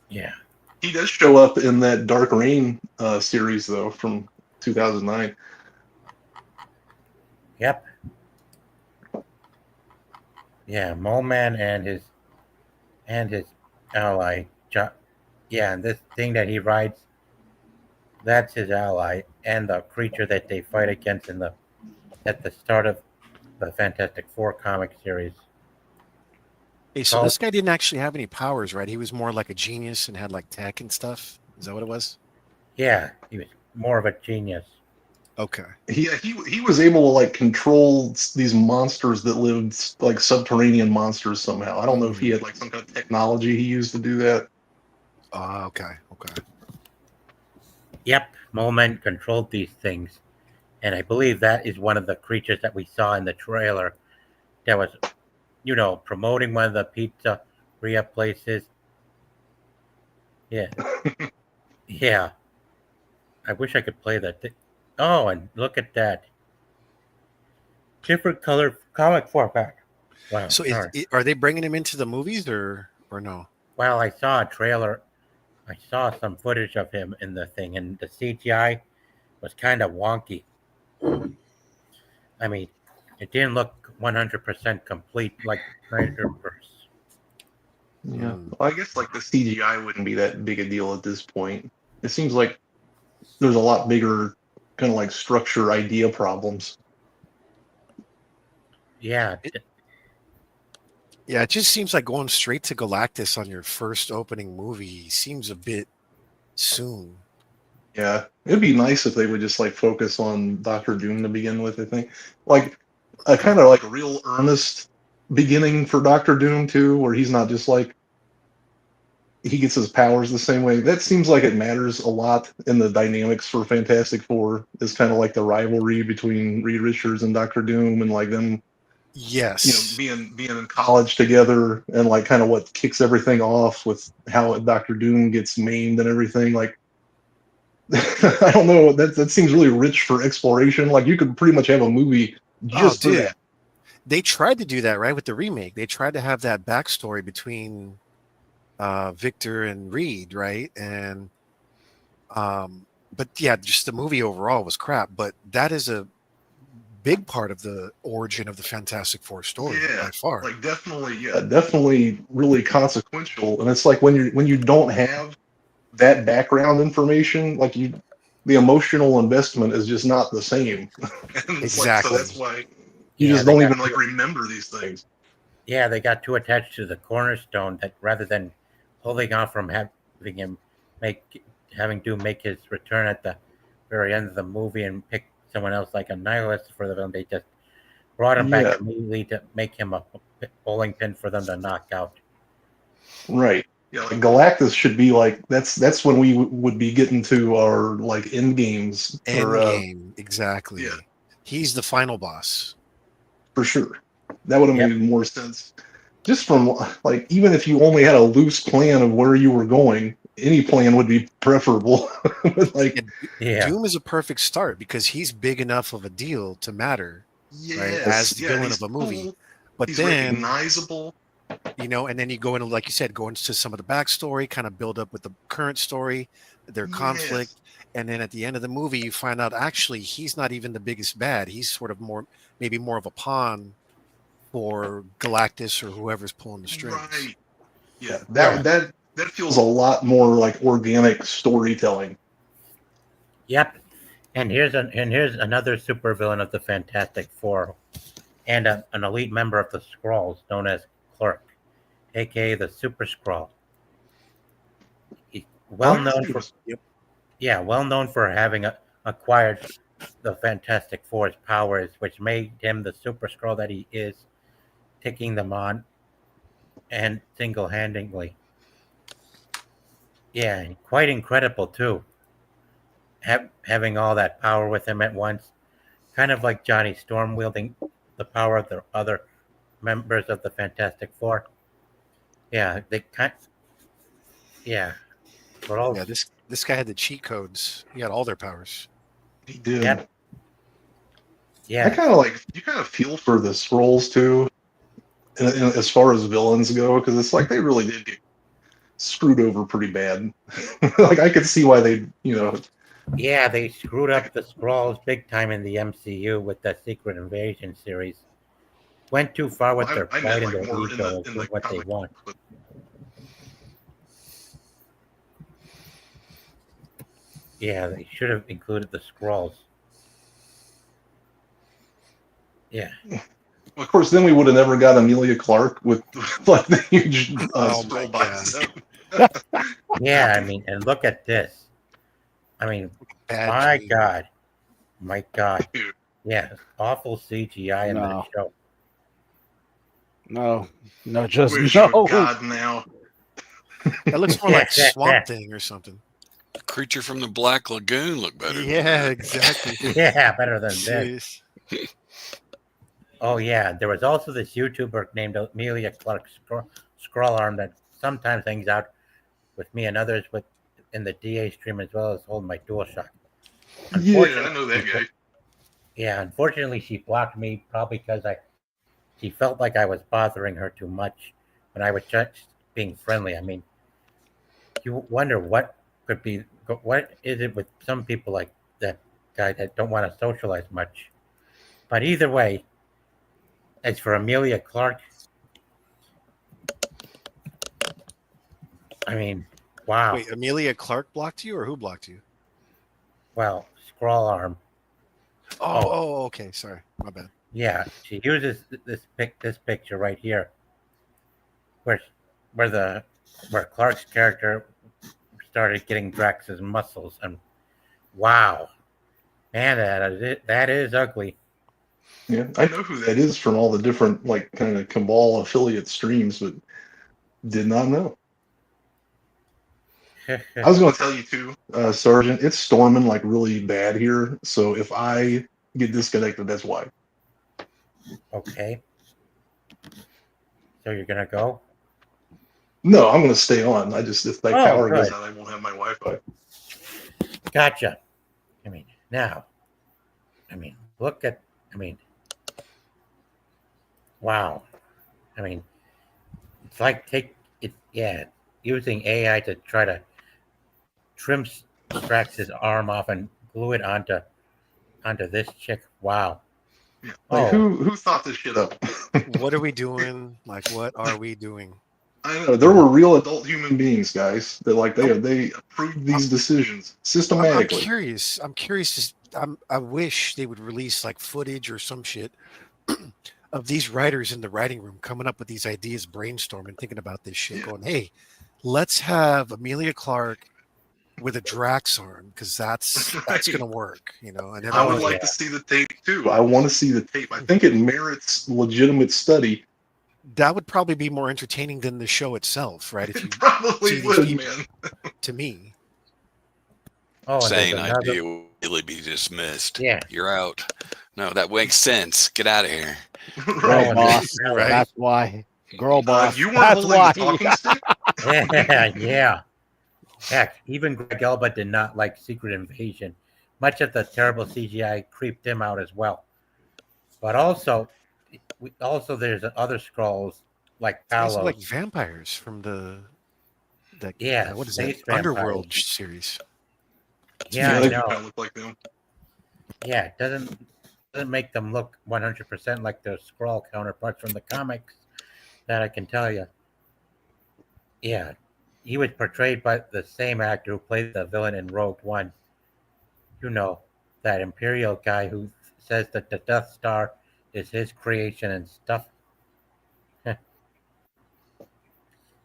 Yeah. He does show up in that Dark Reign series though from 2009. Yep. Yeah, Mole Man and his ally. Yeah, and this thing that he rides, that's his ally, and the creature that they fight against at the start of the Fantastic Four comic series. Hey, so this guy didn't actually have any powers, right? He was more like a genius and had like tech and stuff. Is that what it was? Yeah, he was more of a genius. Okay. He was able to like control these monsters that lived like subterranean monsters somehow. I don't know if he had like some kind of technology he used to do that. Okay. Yep, Mole Man controlled these things, and I believe that is one of the creatures that we saw in the trailer that was, promoting one of the pizzeria places. Yeah. Yeah. I wish I could play that. Oh, and look at that. Different color comic format. Wow. So are they bringing him into the movies or no? Well, I saw a trailer. I saw some footage of him in the thing, and the CGI was kind of wonky. I mean, it didn't look 100% complete like Snyderverse. Yeah. Well, I guess like the CGI wouldn't be that big a deal at this point. It seems like there's a lot bigger kind of like structure idea problems. Yeah. Yeah, it just seems like going straight to Galactus on your first opening movie seems a bit soon. Yeah, it'd be nice if they would just like focus on Doctor Doom to begin with. I think like a kind of like a real earnest beginning for Doctor Doom too, where he's not just like he gets his powers the same way. That seems like it matters a lot in the dynamics for Fantastic Four. Is kind of like the rivalry between Reed Richards and Doctor Doom, and like them, Yes. being in college together, and like kind of what kicks everything off with how Doctor Doom gets maimed and everything. Like, I don't know. That seems really rich for exploration. Like, you could pretty much have a movie just for dude. that. They tried to do that, right, with the remake. They tried to have that backstory between Victor and Reed, right? And but yeah, just the movie overall was crap. But that is a big part of the origin of the Fantastic Four story by far. Like definitely really consequential. And it's like when you don't have that background information, like the emotional investment is just not the same. And it's Exactly. Like, so that's why you Yeah, just they don't got even like remember these things. Yeah, they got too attached to the cornerstone that rather than holding on from having him having to make his return at the very end of the movie and pick someone else like a nihilist for the villain, they just brought him Yeah. back immediately to make him a bowling pin for them to knock out. Right. Yeah, like Galactus should be like that's when we would be getting to our like end games Endgame, exactly. yeah. He's the final boss. For sure. That would have Yep. made more sense. Just from like, even if you only had a loose plan of where you were going, any plan would be preferable. Like, Yeah, Doom is a perfect start because he's big enough of a deal to matter, right? As the villain of a movie. cool, But he's then, recognizable. and then you go into, like you said, go into some of the backstory, kind of build up with the current story, their conflict. And then at the end of the movie, you find out actually he's not even the biggest bad. He's sort of maybe more of a pawn for Galactus or whoever's pulling the strings. Right. Yeah. That feels a lot more like organic storytelling. yep. And here's another supervillain of the Fantastic Four, and an elite member of the Skrulls known as Clerk, aka the Super Skrull. He's well known for having acquired the Fantastic Four's powers, which made him the Super Skrull that he is, taking them on and single-handedly. Yeah, quite incredible too. Having all that power with him at once, kind of like Johnny Storm wielding the power of the other members of the Fantastic Four. Yeah, but all This guy had the cheat codes. He had all their powers. He did. Yep. I yeah, kind of like, you kind of feel for the Skrulls too, as far as villains go, because it's like they really did get screwed over pretty bad. Like, I could see why they, yeah, they screwed up the Skrulls big time in the MCU with the Secret Invasion series. Went too far with their I pride meant and like more their in ego the with what they comic want. book, Yeah, they should have included the Skrulls. Yeah. of course, then we would have never got Amelia Clark with like the huge Oh my Skrull God. bicep. Yeah, I mean, and look at this. I mean, Bad my dream. God. My God. Dude. Yeah, awful CGI in the No. show. No, just Where's no. your God now? That looks more like Swamp Thing or something. The creature from the Black Lagoon looked better. than Yeah, that. exactly. Yeah, better than this. Jeez. Oh, yeah. There was also this YouTuber named Amelia Clark Scroll Arm that sometimes hangs out with me and others in the DA stream as well as holding my DualShock. Yeah, I know that guy. Yeah, unfortunately, she blocked me probably because she felt like I was bothering her too much when I was just being friendly. I mean, you wonder what is it with some people like that guy that don't want to socialize much. But either way, as for Amelia Clark, I mean, wow. Wait, Amelia Clark blocked you, or who blocked you? Well, Scroll Arm. Oh, okay. Sorry, my bad. Yeah, she uses this picture right here, where Clark's character started getting Drax's muscles, and wow, man, that is ugly. Yeah, I know who that is from all the different like kind of Cabal affiliate streams, but did not know. I was going to tell you too, Sergeant. It's storming like really bad here. So if I get disconnected, that's why. Okay. So you're gonna go? No, I'm going to stay on. I just if my Oh, power goes good. out, I won't have my Wi-Fi. Gotcha. I mean, now, look at, wow. I mean, it's like using AI to try to trim Strax's arm off and glue it onto this chick. Wow. Yeah. Like who thought this shit up? What are we doing? Like, what are we doing? I know there were real adult human beings, guys. That like they approved these decisions I'm systematically. curious. I'm curious. I wish they would release like footage or some shit of these writers in the writing room coming up with these ideas, brainstorming, thinking about this shit, going, "Hey, let's have Amelia Clark with a Drax arm because that's gonna work," you know. And I would everyone's like to see the tape too. I want to see the tape. I think it merits legitimate study. that would probably be more entertaining than the show itself, right? If you It probably see these would, people- man. to me, Oh, and Sane there's another. idea will really be dismissed. Yeah. You're out. No, that makes sense. Get out of here. Girl Right. boss. Right. That's why. Girl boss. You weren't That's holding why. the talking stick. Yeah. Heck, even Greg Elba did not like Secret Invasion. Much of the terrible CGI creeped him out as well. But also there's other scrolls like it's also Palos. like vampires from Yeah, what is space that? Underworld vampires. series. Yeah, I they know. kind of look like them. Yeah, it doesn't make them look 100% like their Skrull counterparts from the comics. That I can tell you. Yeah, he was portrayed by the same actor who played the villain in Rogue One. You know, that Imperial guy who says that the Death Star is his creation and stuff.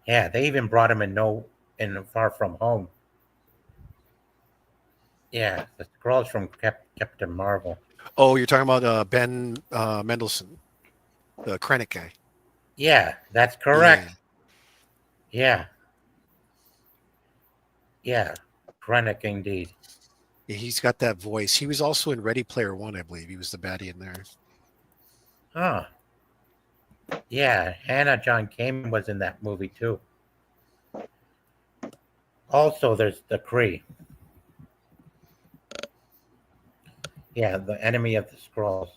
Yeah, they even brought him in Far From Home. Yeah, the Skrulls from Captain Marvel. Oh, you're talking about Ben Mendelsohn, the Krennic guy. Yeah, that's correct. Yeah. Yeah, Krennic indeed. Yeah, he's got that voice. He was also in Ready Player One, I believe. He was the baddie in there. Huh. Yeah, Hannah John Kamen was in that movie too. Also, there's the Kree. Yeah, the enemy of the Skrulls.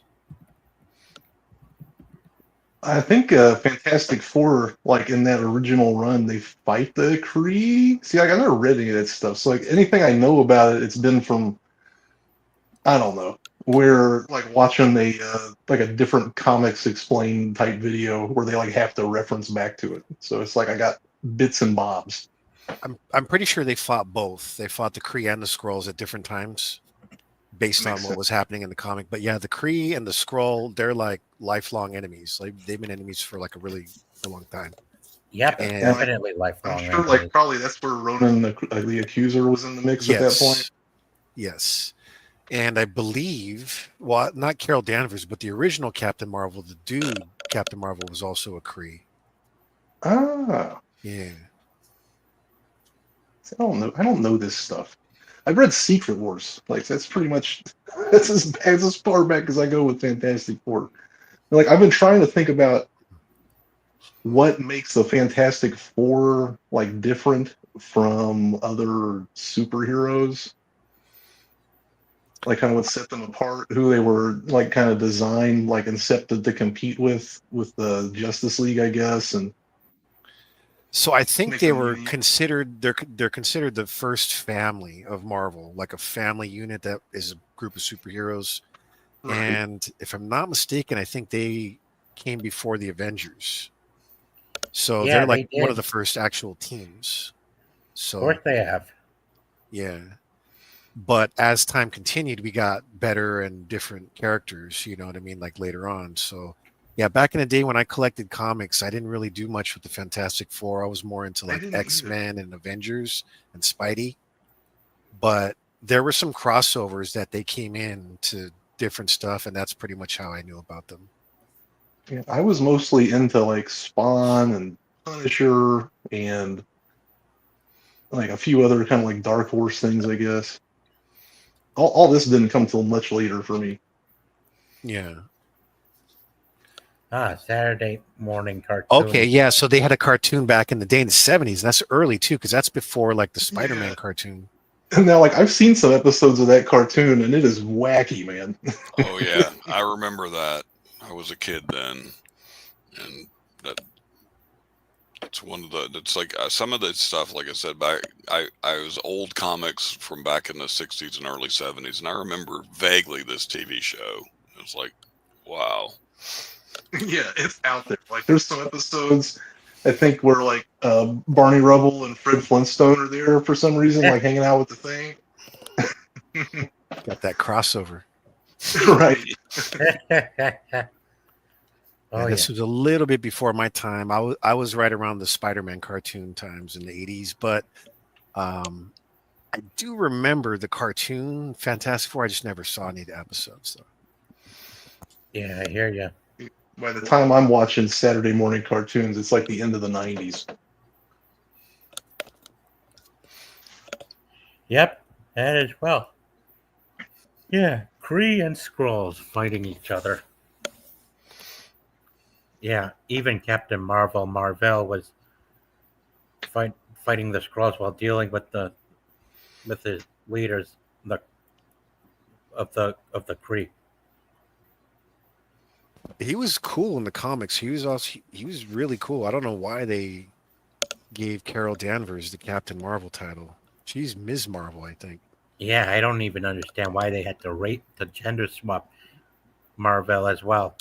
I think Fantastic Four, like in that original run, they fight the Kree. See, like, I never read any of that stuff, so like anything I know about it, it's been from I don't know where like watching a different comics explain type video where they like have to reference back to it. So it's like I got bits and bobs. I'm pretty sure they fought both. They fought the Kree and the Skrulls at different times, based on Makes what sense. was happening in the comic. But yeah, the Kree and the Skrull, they're like lifelong enemies. Like they've been enemies for like a long time. Yep, And- definitely lifelong. I'm sure like probably that's where Ronan the Accuser was in the mix at that point. Yes. And I believe, well, not Carol Danvers, but the original Captain Marvel, the dude Captain Marvel was also a Kree. Ah, Yeah. I don't know this stuff. I've read Secret Wars. Like that's pretty much that's as far back as I go with Fantastic Four. Like I've been trying to think about what makes the Fantastic Four like different from other superheroes. Like kind of what set them apart, who they were like kind of designed, like incepted to compete with the Justice League, I guess, and So I think Make they them were unique. considered they're considered the first family of Marvel, like a family unit that is a group of superheroes. right. And if I'm not mistaken, I think they came before the Avengers. So Yeah, they're like they one of did. the first actual teams. Of So course they have. yeah. But as time continued, we got better and different characters, you know what I mean, like later on. So yeah, back in the day when I collected comics, I didn't really do much with the Fantastic Four. I was more into I like didn't either. X-Men and Avengers and Spidey. But there were some crossovers that they came in to different stuff, and that's pretty much how I knew about them. Yeah, I was mostly into like Spawn and Punisher and like a few other kind of like Dark Horse things, I guess. All this didn't come till much later for me. Yeah. Saturday morning cartoon. Okay, yeah. So they had a cartoon back in the day in the 70s. That's early too, because that's before like the Spider-Man Yeah. cartoon. And now, like, I've seen some episodes of that cartoon, and it is wacky, man. Oh yeah, I remember that. I was a kid then, and that's one of the. It's like some of the stuff. Like I said, I was old comics from back in the '60s and early '70s, and I remember vaguely this TV show. It was like, wow. Yeah, it's out there. Like, there's some episodes, I think, where like Barney Rubble and Fred Flintstone are there for some reason, like hanging out with the Thing. Got that crossover. Right. Oh, This was a little bit before my time. I was right around the Spider-Man cartoon times in the 80s, but I do remember the cartoon Fantastic Four. I just never saw any of the episodes though. yeah, I hear you. By the time I'm watching Saturday morning cartoons, it's like the end of the 90s. Yep, that as well. Yeah, Kree and Skrulls fighting each other. Yeah, even Captain Marvel was fighting the Skrulls while dealing with the leaders of the Kree. He was cool in the comics. He was really cool. I don't know why they gave Carol Danvers the Captain Marvel title. She's Ms. Marvel, I think. Yeah, I don't even understand why they had to gender swap Marvel as well.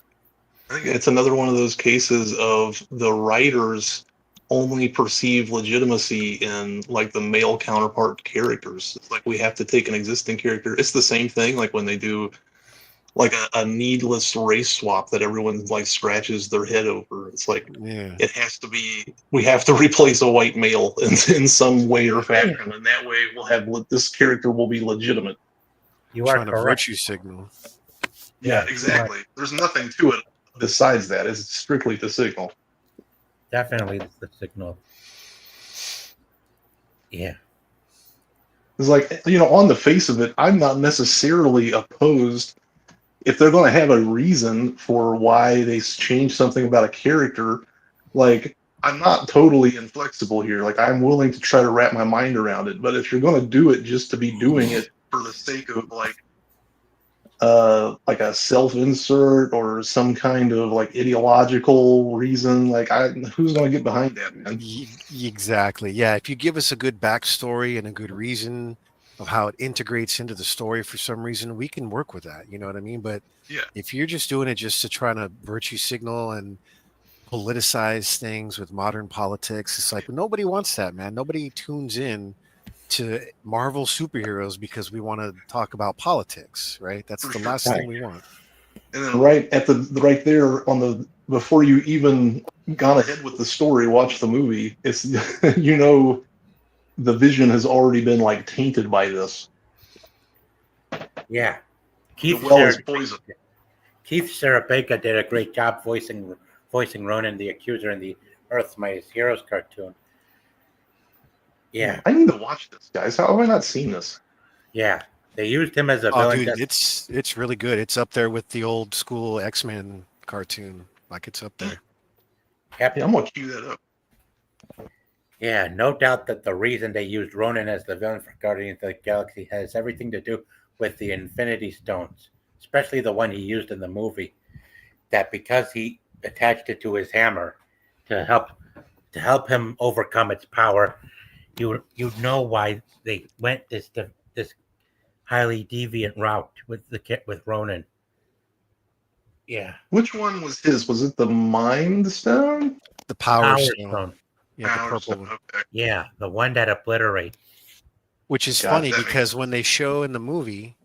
I think it's another one of those cases of the writers only perceive legitimacy in like the male counterpart characters. It's like we have to take an existing character. It's the same thing like when they do like a needless race swap that everyone like scratches their head over. It's like Yeah. it has to be. We have to replace a white male in some way or fashion, and that way we'll have this character will be legitimate. You are Trying to correct. virtue signal. Yeah, exactly. There's nothing to it besides that. It's strictly the signal. Definitely the signal. Yeah. It's like, on the face of it, I'm not necessarily opposed if they're going to have a reason for why they change something about a character. Like, I'm not totally inflexible here. Like, I'm willing to try to wrap my mind around it. But if you're going to do it just to be doing it for the sake of like a self-insert or some kind of like ideological reason, like who's going to get behind that, man? Exactly. Yeah. If you give us a good backstory and a good reason of how it integrates into the story for some reason, we can work with that. You know what I mean? But Yeah. if you're just doing it just to try to virtue signal and politicize things with modern politics, it's like nobody wants that, man. Nobody tunes in to Marvel superheroes because we want to talk about politics, right? That's the last thing we want. And then right there on the before you even gone ahead with the story, watch the movie. It's the vision has already been like tainted by this. Yeah. The well is poison. Keith Sarapeka did a great job voicing Ronan the Accuser in the Earth's Mightiest Heroes cartoon. Yeah. I need to watch this, guys. How have I not seen this? Yeah. They used him as a Oh, villain. dude, it's really good. It's up there with the old school X-Men cartoon. Like it's up there. Yep. Yeah, I'm gonna cue that up. Yeah, no doubt that the reason they used Ronan as the villain for Guardians of the Galaxy has everything to do with the Infinity Stones, especially the one he used in the movie. That because he attached it to his hammer to help him overcome its power, you know why they went this highly deviant route with Ronan. Yeah. Which one was his? Was it the Mind Stone? The Power Stone. Stone. Yeah, the Power purple Stone, one. okay. Yeah, the one that obliterates. Which is God, funny that because when they show in the movie,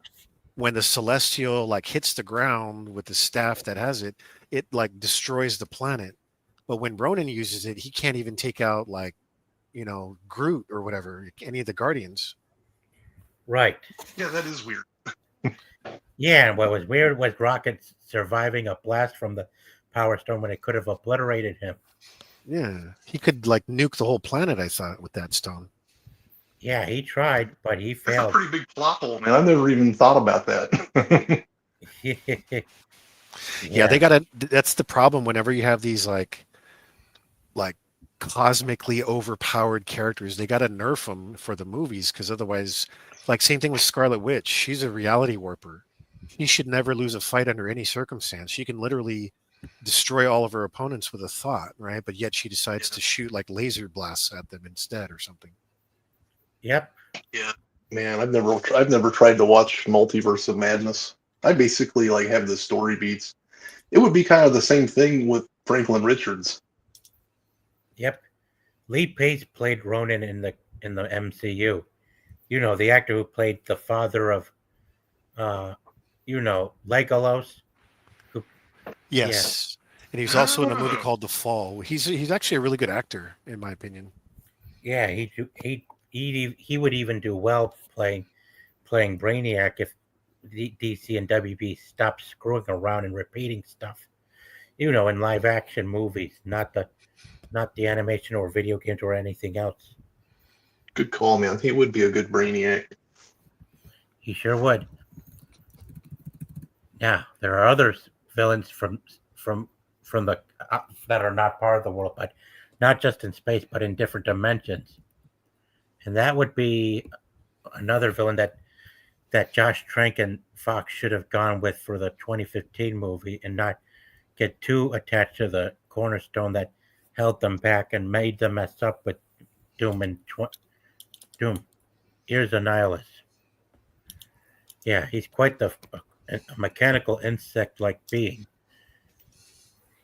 when the Celestial like hits the ground with the staff that has it, it like destroys the planet. But when Ronan uses it, he can't even take out like, Groot or whatever, any of the Guardians. Right. Yeah, that is weird. Yeah, and what was weird was Rocket surviving a blast from the Power Stone when it could have obliterated him. Yeah, he could like nuke the whole planet. I thought with that stone. Yeah, he tried, but he That's a failed. pretty big plot hole, man. I've never even thought about that. Yeah, they gotta. That's the problem. Whenever you have these like cosmically overpowered characters, they gotta nerf them for the movies because otherwise, like same thing with Scarlet Witch. She's a reality warper. She should never lose a fight under any circumstance. She can literally destroy all of her opponents with a thought, right? But yet she decides to shoot like laser blasts at them instead or something. Yep. Yeah, man, I've never tried to watch Multiverse of Madness. I basically like have the story beats. It would be kind of the same thing with Franklin Richards. Yep. Lee Pace played Ronan in the MCU. You know, the actor who played the father of Legolas. Yes. And he was also in a movie Ah. called The Fall. He's actually a really good actor, in my opinion. Yeah, he would even do well playing Brainiac if DC and WB stopped screwing around and repeating stuff. You know, in live action movies, not the animation or video games or anything else. Good call, man. He would be a good Brainiac. He sure would. Now, there are other villains from the that are not part of the world, but not just in space, but in different dimensions. And that would be another villain that Josh Trank and Fox should have gone with for the 2015 movie and not get too attached to the cornerstone that held them back and made them mess up with Doom and Doom. Here's Annihilus. Yeah, he's quite a mechanical insect-like being.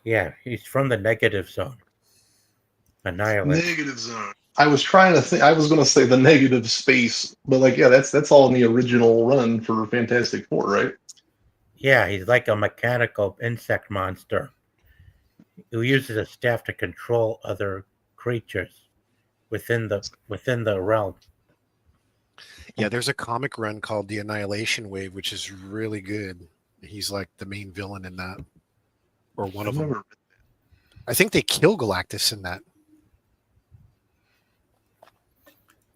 Yeah, he's from the negative zone. Annihilus. Negative zone. I was trying to think. I was going to say the negative space, but like, yeah, that's all in the original run for Fantastic Four, right? Yeah, he's like a mechanical insect monster who uses a staff to control other creatures within the realm. Yeah, there's a comic run called The Annihilation Wave, which is really good. He's like the main villain in that, or one of them. I think they kill Galactus in that.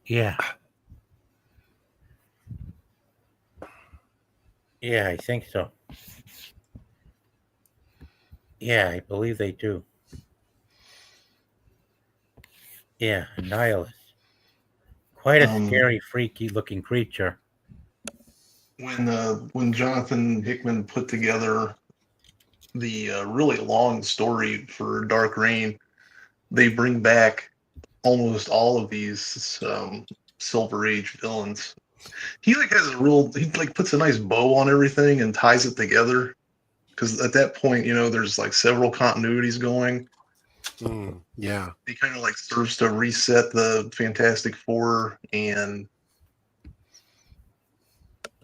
Yeah. Yeah, I think so. Yeah, I believe they do. Yeah, Annihilus. Quite a scary, freaky looking creature. When Jonathan Hickman put together the really long story for Dark Reign, they bring back almost all of these Silver Age villains. He like puts a nice bow on everything and ties it together, because at that point, there's like several continuities going. Yeah, He kind of like serves to reset the Fantastic Four, and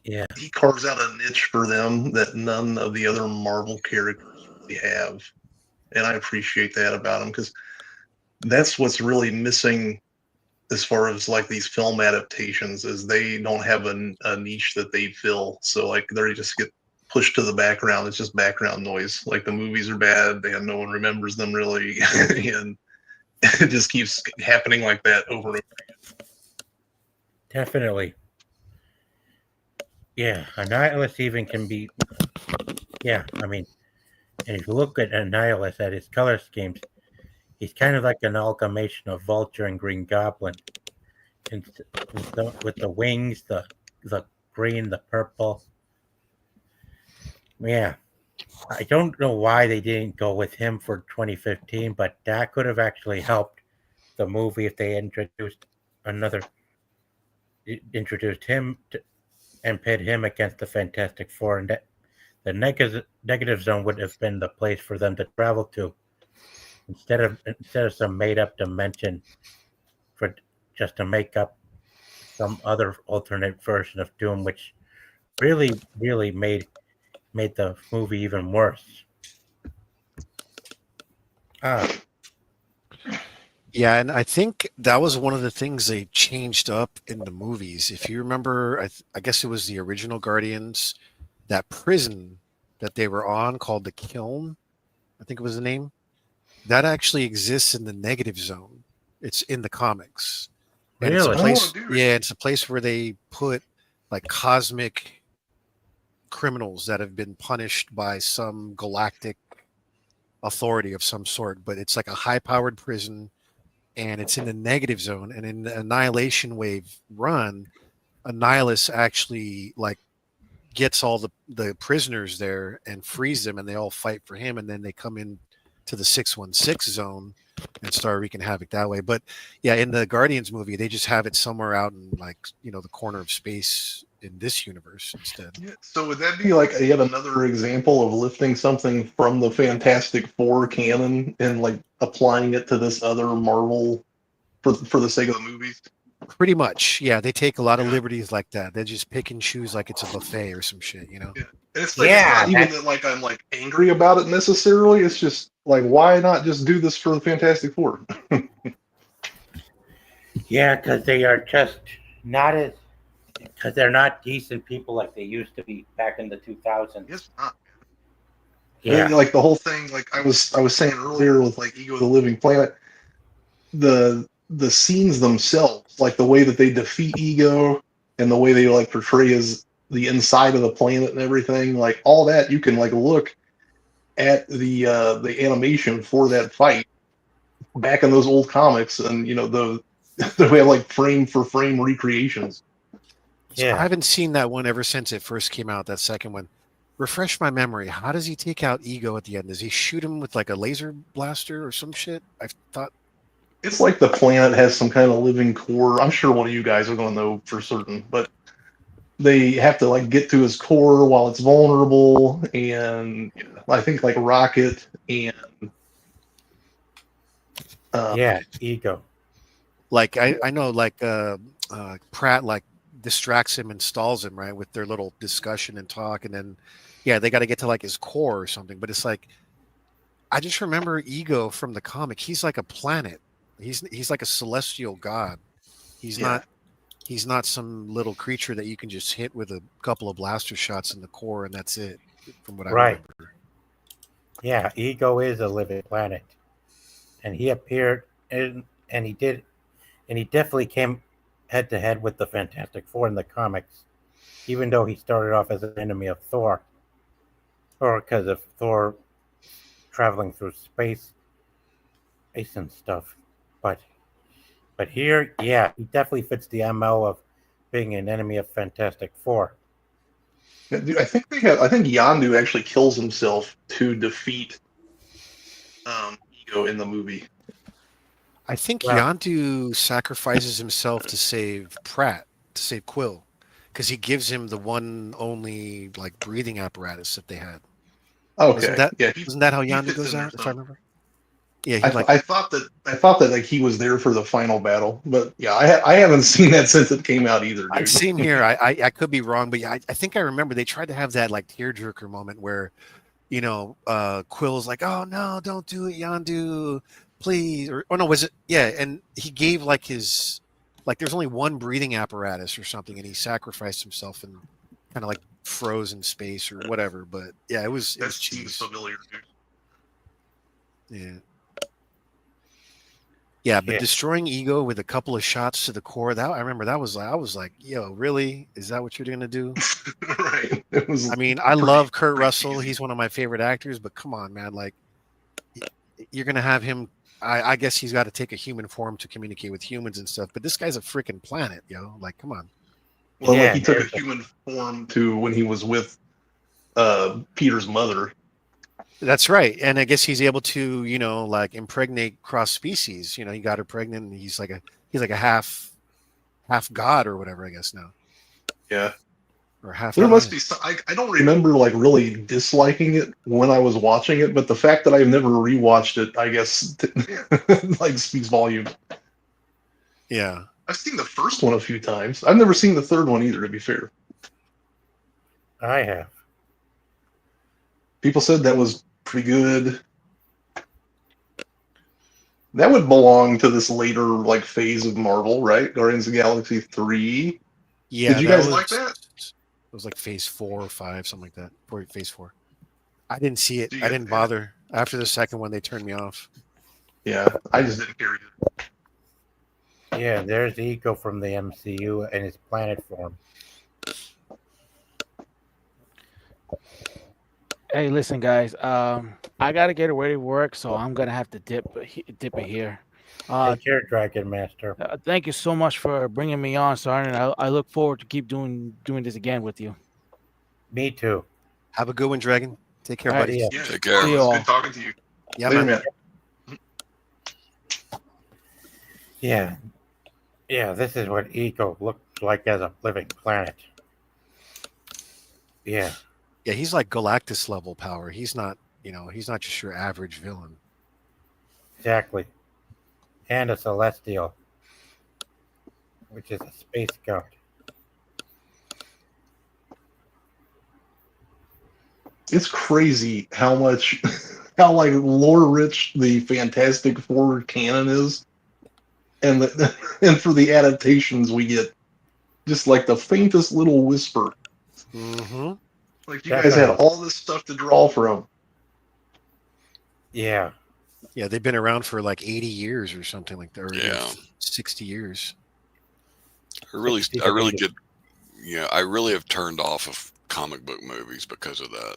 yeah, he carves out a niche for them that none of the other Marvel characters really have, and I appreciate that about him, because that's what's really missing as far as like these film adaptations, is they don't have a niche that they fill. So like they just get pushed to the background. It's just background noise. Like the movies are bad, and no one remembers them really, and it just keeps happening like that over and over. definitely. Yeah, Annihilus even can be. Yeah, I mean, and if you look at Annihilus at his color schemes, he's kind of like an amalgamation of Vulture and Green Goblin, and with the wings, the green, the purple. Yeah, I don't know why they didn't go with him for 2015, but that could have actually helped the movie if they introduced him and pit him against the Fantastic Four, and that the negative zone would have been the place for them to travel to instead of some made up dimension for just to make up some other alternate version of Doom, which really made the movie even worse. Yeah, and I think that was one of the things they changed up in the movies. If you remember, I guess it was the original Guardians, that prison that they were on called the Kiln, I think it was the name, that actually exists in the negative zone. It's in the comics. And it's a Really? place, Oh, dude. yeah, it's a place where they put like cosmic criminals that have been punished by some galactic authority of some sort. But it's like a high-powered prison, and it's in the negative zone. And in the Annihilation Wave run, Annihilus actually like gets all the prisoners there and frees them, and they all fight for him, and then they come in to the 616 zone and start wreaking havoc that way. But yeah, in the Guardians movie, they just have it somewhere out in like, you know, the corner of space in this universe instead. Yeah, so would that be like yet another example of lifting something from the Fantastic Four canon and like applying it to this other Marvel for the sake of the movies? Pretty much, yeah. They take a lot of Yeah. liberties like that. They just pick and choose like it's a buffet or some shit, you know. And it's like Yeah, it's not even that like I'm like angry about it necessarily. It's just like why not just do this for the Fantastic Four? Yeah, because they are just not as because they're not decent people like they used to be back in the 2000s. It's not. Yeah, Like the whole thing, like I was saying earlier with like Ego of the Living Planet, the scenes themselves, like the way that they defeat Ego and the way they like portray as the inside of the planet and everything, like all that you can like look at the animation for that fight back in those old comics, and you know the way like frame for frame recreations. So I yeah. haven't seen that one ever since it first came out, that second one. Refresh my memory. How does he take out Ego at the end? Does he shoot him with like a laser blaster or some shit? I thought. It's like the planet has some kind of living core. I'm sure one of you guys are going to know for certain, but they have to like get to his core while it's vulnerable, and I think like Rocket and Yeah, ego. Like I know like Pratt like distracts him and stalls him, right, with their little discussion and talk, and then yeah, they got to get to like his core or something. But it's like I just remember Ego from the comic. He's like a planet. He's like a celestial god. He's Yeah. not some little creature that you can just hit with a couple of blaster shots in the core and that's it. From what I Right. remember. Yeah, ego is a living planet, and he appeared and he definitely came head to head with the Fantastic Four in the comics, even though he started off as an enemy of Thor, or because of Thor traveling through space and stuff. But here, yeah, he definitely fits the MO of being an enemy of Fantastic Four. Yeah, dude, I think Yondu actually kills himself to defeat Ego in the movie. I think Wow. Yondu sacrifices himself to save Pratt, to save Quill, because he gives him the one only like breathing apparatus that they had. Okay, Isn't that how he Yondu fits goes in there out? If I some. remember. Yeah, he like I thought that like he was there for the final battle, but yeah, I haven't seen that since it came out either, dude. same here. I could be wrong, but yeah, I think I remember they tried to have that like tearjerker moment where, you know, Quill's like, "Oh no, don't do it, Yondu, please." Or oh no, was it? Yeah, and he gave like his like there's only one breathing apparatus or something, and he sacrificed himself and kind of like froze in space or whatever. But yeah, it was That seems cheese. familiar, dude. Yeah. Yeah, but Yeah. destroying Ego with a couple of shots to the core, that I remember that was like I was like, yo, really? Is that what you're gonna do? Right. It was. I mean, I pretty- love Kurt pretty Russell. cheesy. He's one of my favorite actors, but come on, man. Like you're gonna have him I guess he's got to take a human form to communicate with humans and stuff, but this guy's a freaking planet, yo. Like, come on. Well, Yeah, like he took a there's a- human form to when he was with Peter's mother. That's right. And I guess he's able to, you know, like impregnate cross species. You know, he got her pregnant and he's like a half god or whatever, I guess now. Yeah. Or half There god. must be some, I don't remember like really disliking it when I was watching it, but the fact that I've never rewatched it, I guess, like speaks volumes. Yeah. I've seen the first one a few times. I've never seen the third one either, to be fair. I have. People said that was pretty good. That would belong to this later like phase of Marvel, right? Guardians of the Galaxy 3. Yeah. Did you guys like that? It was like phase 4 or 5, something like that. Or phase 4. I didn't see it. Do you I get didn't that? bother. After the second one, they turned me off. Yeah, I just didn't care either. Yeah, there's Eco from the MCU in his planet form. Hey, listen, guys. I gotta get ready to work, so I'm gonna have to dip it here. Take care, Dragon Master. Thank you so much for bringing me on, Sergeant. I look forward to keep doing this again with you. Me too. Have a good one, Dragon. Take care, All right, buddy. Yeah. Take care. See It you was all. good talking to you. Yeah, Later, man. man. Yeah, this is what Eco looks like as a living planet. Yeah, Yeah, he's like Galactus level power. He's not, he's not just your average villain. exactly. And a Celestial, which is a space god. It's crazy how much, how like lore rich the Fantastic Four canon is, and and for the adaptations we get, just like the faintest little whisper. Mm-hmm. Like you guys had all this stuff to draw from. Yeah, Yeah, they've been around for like 80 years or something like that, or Yeah. 60 years. I really get, I really have turned off of comic book movies because of that.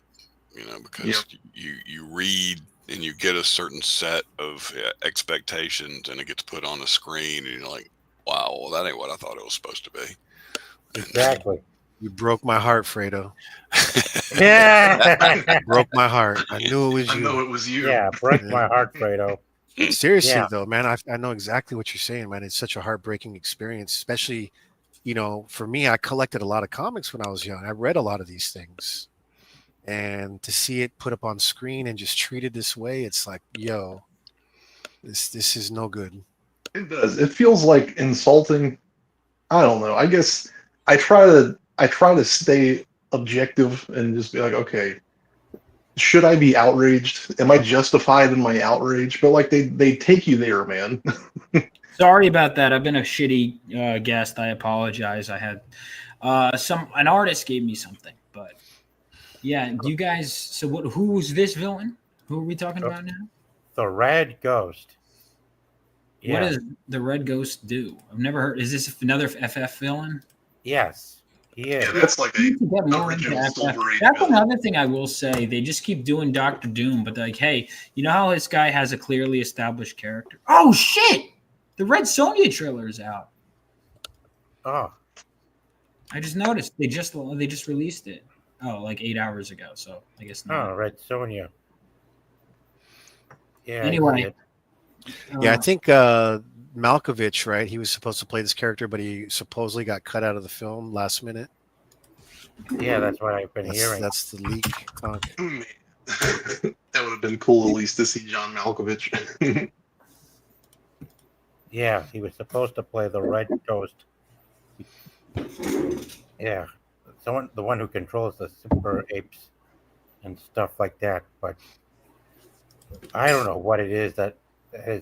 Because you read and you get a certain set of expectations, and it gets put on the screen, and you're like, wow, well, that ain't what I thought it was supposed to be. exactly. You broke my heart, Fredo. Yeah, Broke my heart. I knew it was I know you. it was you. yeah, break my heart, Fredo. Seriously, Yeah. though, man, I know exactly what you're saying, man. It's such a heartbreaking experience, especially, for me, I collected a lot of comics when I was young. I read a lot of these things. And to see it put up on screen and just treated this way, it's like, yo, this is no good. It does. It feels like insulting. I don't know. I guess I try to stay objective and just be like, okay, should I be outraged? Am I justified in my outrage? But like they take you there, man. Sorry about that. I've been a shitty guest. I apologize. I had an artist gave me something, but yeah. Do you guys? So what? Who's this villain? Who are we talking about now? The Red Ghost. What does the Red Ghost do? I've never heard. Is this another FF villain? Yes, he is. Yeah, that's like I need to get more original into FF. Silver Age That's villain. another thing I will say. They just keep doing Doctor Doom, but they're like, hey, you know how this guy has a clearly established character? Oh shit! The Red Sonja trailer is out. Oh, I just noticed they just released it. Oh, like 8 hours ago. So I guess not. oh, Red Sonja. Yeah. Anyway. he did. Yeah, I think Malkovich, right? He was supposed to play this character, but he supposedly got cut out of the film last minute. Yeah, that's what I've been hearing. That's the leak talk. Man. That would have been cool at least to see John Malkovich. Yeah, he was supposed to play the Red Ghost. Yeah, the one who controls the super apes and stuff like that. But I don't know what it is that has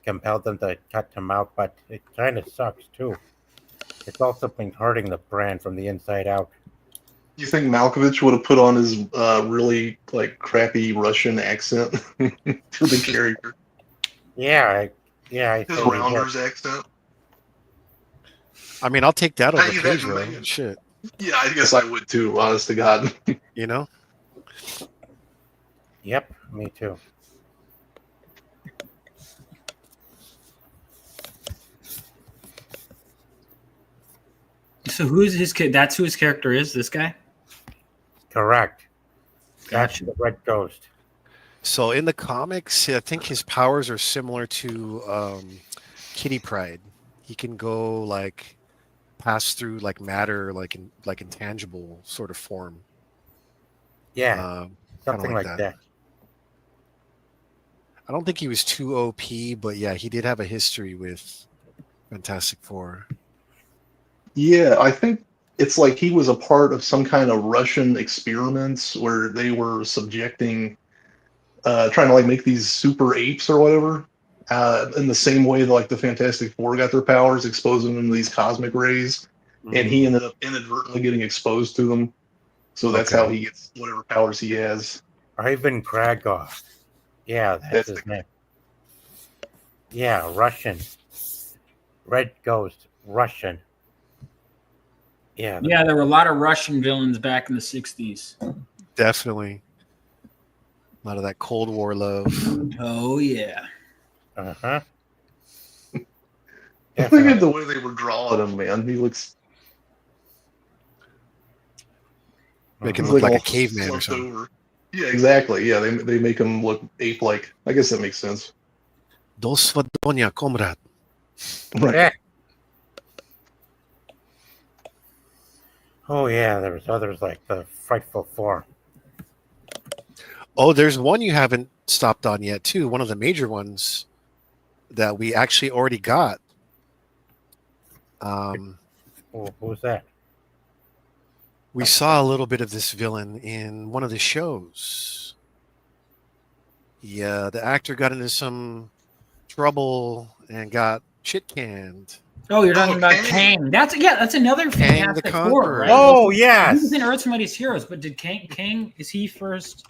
compelled them to cut him out. But it kind of sucks too. It's also been hurting the brand from the inside out. You think Malkovich would have put on his really like crappy Russian accent for the character? Yeah, I His think he Rounders accent? I mean, I'll take that over Hey, that's Pedro. amazing. Shit, Yeah, I guess I would too, honest to God. you know? Yep, me too. So who's his kid? That's who his character is. This guy. Correct. That's Gotcha. the Red Ghost. So in the comics, I think his powers are similar to Kitty Pryde. He can go like pass through like matter, like intangible sort of form. Yeah, Um, something like like that. that. I don't think he was too OP, but yeah, he did have a history with Fantastic Four. Yeah, I think it's like he was a part of some kind of Russian experiments where they were subjecting, trying to like make these super apes or whatever, in the same way that like the Fantastic Four got their powers, exposing them to these cosmic rays, and he ended up inadvertently getting exposed to them. So that's Okay. how he gets whatever powers he has. Ivan Kragoff. Yeah, that's That's his the name. Yeah, Russian. Red Ghost, Russian. Yeah. Yeah, there were a lot of Russian villains back in the 60s. Definitely. A lot of that Cold War love. Oh, yeah. Uh-huh. Look at Definitely. the way they were drawing him, man. He looks Make him he's look like all a caveman or slumped something. over. Yeah, exactly. Yeah, they make him look ape-like. I guess that makes sense. Do svadonia, comrade. Right. Yeah. Oh yeah, there was others like the Frightful Four. Oh, there's one you haven't stopped on yet, too. One of the major ones that we actually already got. Who's that? We saw a little bit of this villain in one of the shows. Yeah, the actor got into some trouble and got shit canned. Oh, you're talking Oh, about Kang. Kang. That's another Kang the Fantastic Four, Conqueror. right? Oh He yes. was in Earth's Mightiest Heroes, but did Kang is he first?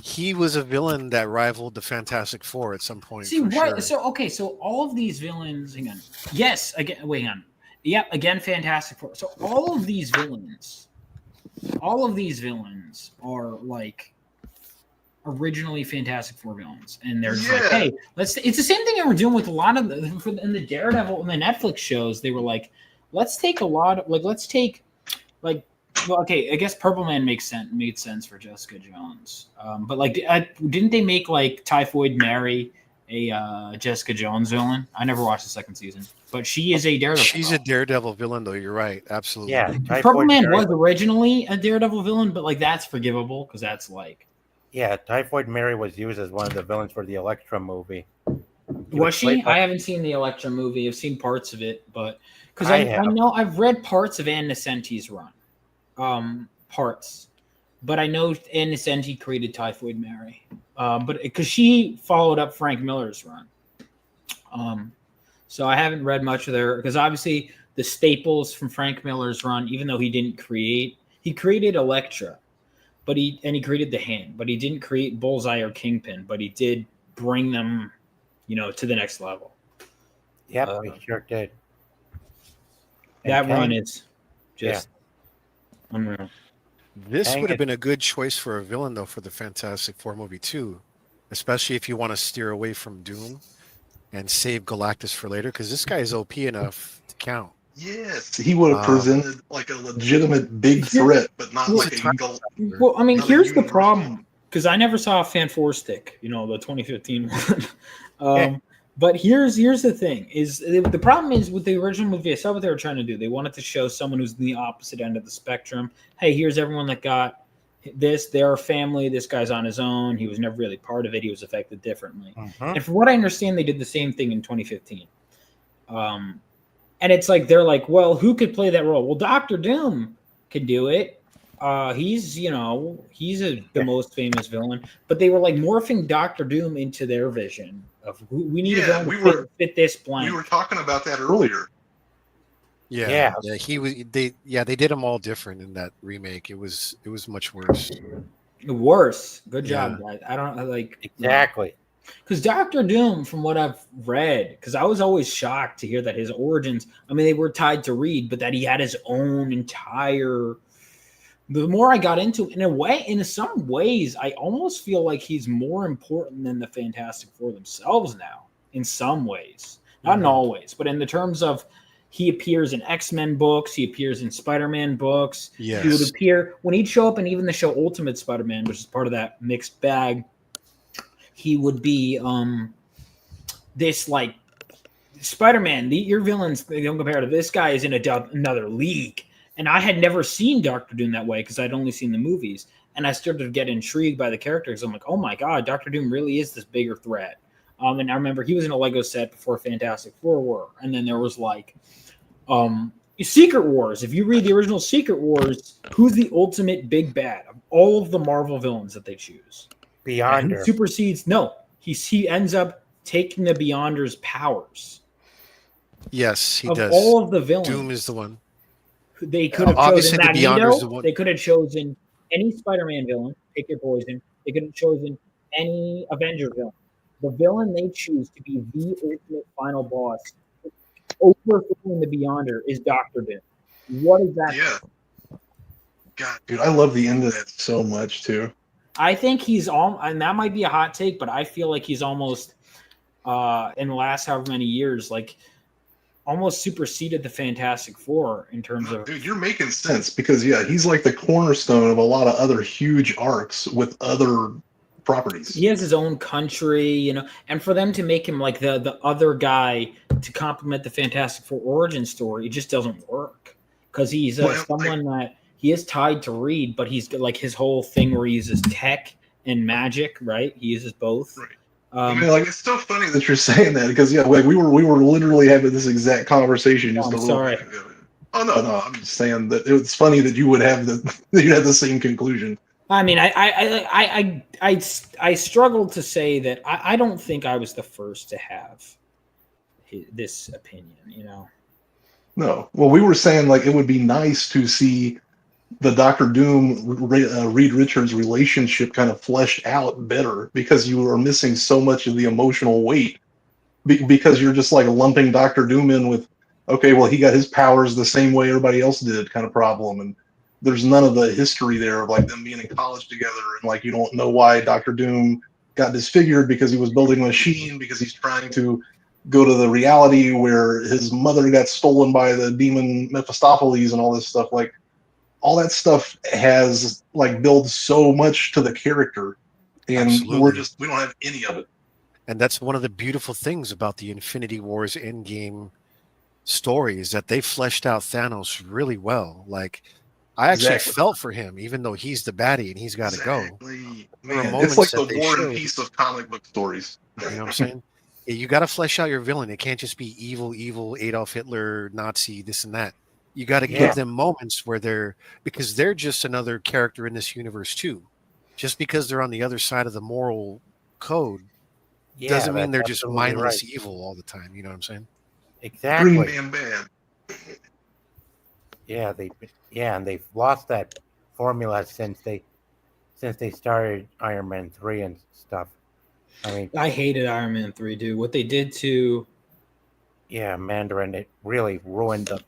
He was a villain that rivaled the Fantastic Four at some point. See, for right. sure. So, okay, so all of these villains, hang on. Yes, again, wait, hang on. Yep, again, Fantastic Four. So all of these villains are like originally Fantastic Four villains, and they're just like, Yeah. hey, let's. It's the same thing they were doing with a lot of in the Daredevil and the Netflix shows. They were like, let's take well, okay, I guess Purple Man made sense for Jessica Jones, but like, didn't they make like Typhoid Mary a Jessica Jones villain? I never watched the second season, but she is a Daredevil. She's a Daredevil villain, though. You're right. Absolutely. Yeah. Purple Man Mary, was originally a Daredevil villain, but like that's forgivable because that's like. Yeah, Typhoid Mary was used as one of the villains for the Elektra movie. Was she? played by- I haven't seen the Elektra movie. I've seen parts of it, but because I I have. know I've read parts of Ann Nesenti's run, parts, but I know Ann Nesenti created Typhoid Mary, but because she followed up Frank Miller's run, so I haven't read much of their because obviously the staples from Frank Miller's run, even though he created Elektra. But he created the Hand, but he didn't create Bullseye or Kingpin, but he did bring them, to the next level. Yep, we sure did. That And run Kang- is just unreal. This Dang would have it. been a good choice for a villain, though, for the Fantastic Four movie, too. Especially if you want to steer away from Doom and save Galactus for later, because this guy is OP enough to count. Yes, he would have presented like a legitimate big threat, but not Well, like a Well, I mean, Another here's the universal. problem because I never saw Fan Four Stick, the 2015 one. But here's the thing: is the problem is with the original movie. I saw what they were trying to do. They wanted to show someone who's in the opposite end of the spectrum. Hey, here's everyone that got this. They're a family. This guy's on his own. He was never really part of it. He was affected differently. Mhm. And from what I understand, they did the same thing in 2015. And it's like they're like, well, who could play that role? Well, Doctor Doom could do it. He's the most famous villain. But they were like morphing Doctor Doom into their vision of we need Yeah, a we villain to were- fit this blank. We were talking about that earlier. Yeah, he was. They did them all different in that remake. It was much worse. Worse. Good job, guys. I don't like Exactly. because Doctor Doom, from what I've read, because I was always shocked to hear that his origins, I mean, they were tied to Reed, but that he had his own entire. The more I got into it, in some ways, I almost feel like he's more important than the Fantastic Four themselves now, in some ways. Not in all ways, but in the terms of he appears in X-Men books, he appears in Spider-Man books. Yes. He would appear when he'd show up in even the show Ultimate Spider-Man, which is part of that mixed bag. He would be this like Spider-Man. Your villains they don't compare to this guy is in another league. And I had never seen Doctor Doom that way because I'd only seen the movies. And I started to get intrigued by the characters. I'm like, oh my God, Doctor Doom really is this bigger threat. And I remember he was in a Lego set before Fantastic Four were. And then there was like Secret Wars. If you read the original Secret Wars, who's the ultimate big bad of all of the Marvel villains that they choose? Beyonder. He supersedes. No, he ends up taking the Beyonder's powers. Yes, he of does. all of the villains. Doom is the one. They could have Obviously, chosen the Beyonder's the Magneto. one. They could have chosen any Spider-Man villain. Pick your poison. They could have chosen any Avenger villain. The villain they choose to be the ultimate final boss overthrowing the Beyonder is Doctor Doom. What is that? Yeah. God, dude, I love the end of that so much too. I think he's all, and that might be a hot take, but I feel like he's almost in the last however many years, like almost superseded the Fantastic Four in terms of. Dude, you're making sense because yeah, he's like the cornerstone of a lot of other huge arcs with other properties. He has his own country, you know, and for them to make him like the other guy to complement the Fantastic Four origin story, it just doesn't work because he's someone that he is tied to Reed, but he's like his whole thing where he uses tech and magic, right? He uses both. Right. I mean, like it's so funny that you're saying that because yeah, like we were literally having this exact conversation just a little bit ago. Oh no, I'm just saying that it's funny that you would have you had the same conclusion. I mean, I struggle to say that I don't think I was the first to have this opinion, you know. No, well, we were saying like it would be nice to see the Doctor Doom Reed Richards relationship kind of fleshed out better because you are missing so much of the emotional weight because you're just like lumping Doctor Doom in with, okay, well, he got his powers the same way everybody else did kind of problem. And there's none of the history there of like them being in college together. And like, you don't know why Doctor Doom got disfigured because he was building a machine, because he's trying to go to the reality where his mother got stolen by the demon Mephistopheles and all this stuff. Like, all that stuff has like built so much to the character, and Absolutely. we don't have any of it. And that's one of the beautiful things about the Infinity Wars Endgame story is that they fleshed out Thanos really well. Like, I actually felt for him, even though he's the baddie and he's got to go. Man, it's like the War and Peace of comic book stories. You know what I'm saying? You got to flesh out your villain. It can't just be evil Adolf Hitler, Nazi, this and that. You got to give them moments where because they're just another character in this universe too. Just because they're on the other side of the moral code doesn't mean they're just mindless evil all the time. You know what I'm saying? Exactly. Green Man bad. Yeah, and they've lost that formula since they started Iron Man 3 and stuff. I mean, I hated Iron Man 3, dude. What they did to Mandarin, it really ruined the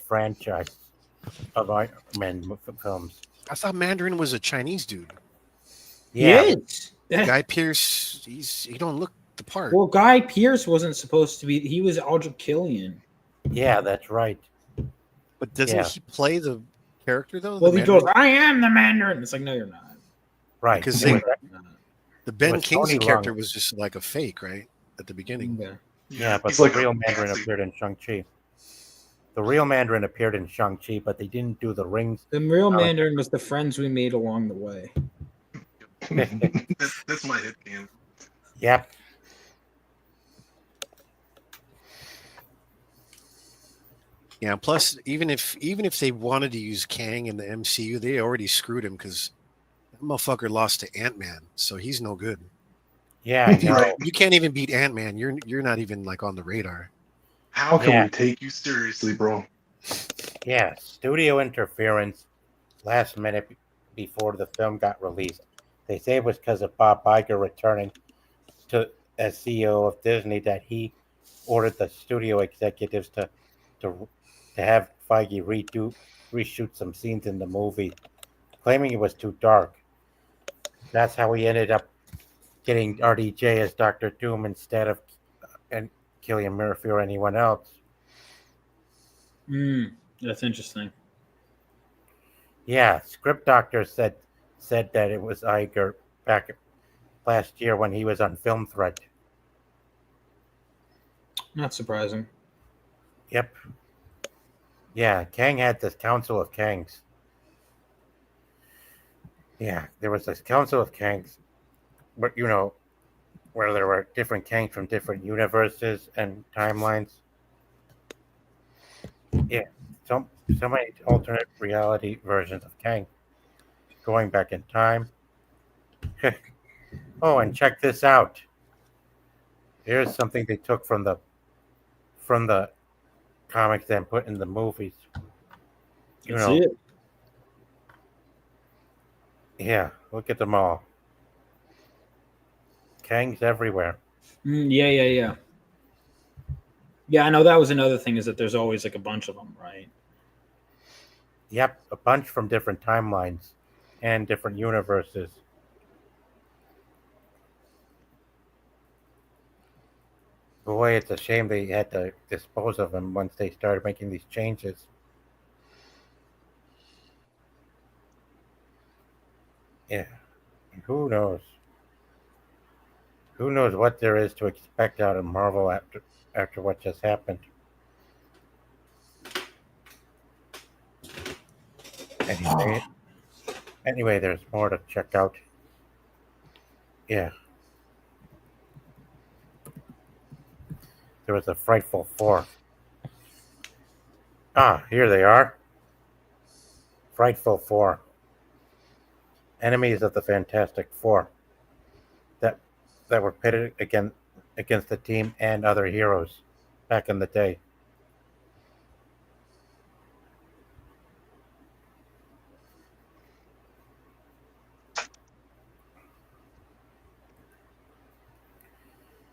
franchise of Iron Man films. I thought Mandarin was a Chinese dude. Yeah. He is. Guy Pearce, he don't look the part. Well, Guy Pearce wasn't supposed to be. He was Aldrich Killian. Yeah, that's right. But doesn't he play the character though? Well, he goes, "I am the Mandarin." It's like, no, you're not. Right. Because the Ben Kingsley character was just like a fake, right? At the beginning. Yeah, but the real Mandarin appeared in Shang-Chi. The real Mandarin appeared in Shang-Chi, but they didn't do the rings. The real Mandarin was the friends we made along the way. That's my hit game. Yep. Yeah. Plus, even if they wanted to use Kang in the MCU, they already screwed him because that motherfucker lost to Ant-Man, so he's no good. Yeah, you can't even beat Ant-Man. You're not even like on the radar. How can we take you seriously, bro? Yeah, studio interference last minute before the film got released. They say it was because of Bob Iger returning as CEO of Disney that he ordered the studio executives to have Feige reshoot some scenes in the movie, claiming it was too dark. That's how he ended up getting RDJ as Dr. Doom instead of Cillian Murphy or anyone else. That's interesting. Yeah, Script Doctor said that it was Iger back last year when he was on Film Threat. Not surprising. Yep. Yeah, Kang had this Council of Kangs. Yeah, there was this Council of Kangs, but where there were different Kangs from different universes and timelines. Yeah, so many alternate reality versions of Kang going back in time. Oh, and check this out. Here's something they took from the comics and put in the movies. See it. Yeah, look at them all. Kangs everywhere. Yeah. Yeah, I know that was another thing is that there's always like a bunch of them, right? Yep, a bunch from different timelines and different universes. Boy, it's a shame they had to dispose of him once they started making these changes. Yeah, who knows? Who knows what there is to expect out of Marvel after what just happened? Anyway, anyway, there's more to check out. Yeah, there was a Frightful Four. Ah, here they are. Frightful Four. Enemies of the Fantastic Four. That that were pitted against the team and other heroes back in the day.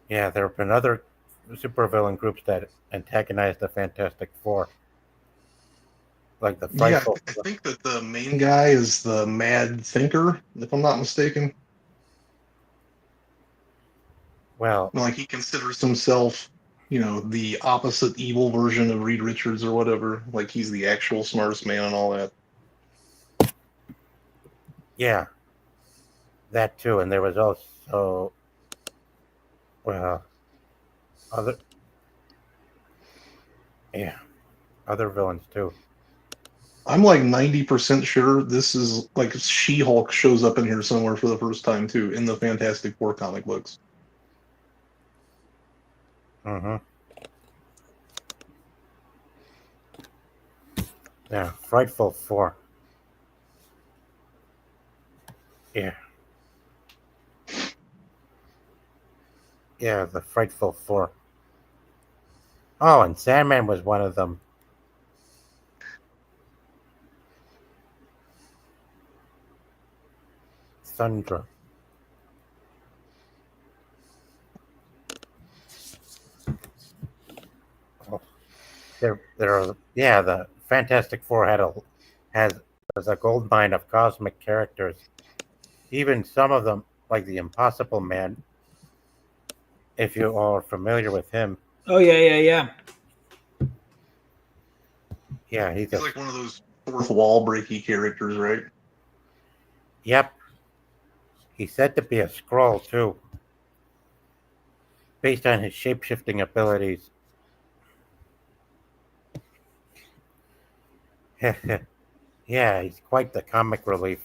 Yeah, there have been other supervillain groups that antagonized the Fantastic Four, like the Yeah, Frightful. I think that the main guy is the Mad Thinker, if I'm not mistaken. Well, Like he considers himself, the opposite evil version of Reed Richards or whatever. Like he's the actual smartest man and all that. yeah, that too, and there was also well other yeah other villains too. I'm like 90% sure this is like She-Hulk shows up in here somewhere for the first time too in the Fantastic Four comic books. Mm-hmm. Yeah, Frightful Four. Yeah, yeah, the Frightful Four. Oh, and Sandman was one of them. Thundra. Oh, the Fantastic Four has a gold mine of cosmic characters. Even some of them, like the Impossible Man, if you are familiar with him. Oh yeah. Yeah, He's like one of those fourth wall breaky characters, right? yep. He's said to be a Skrull too, based on his shape-shifting abilities. Yeah, he's quite the comic relief.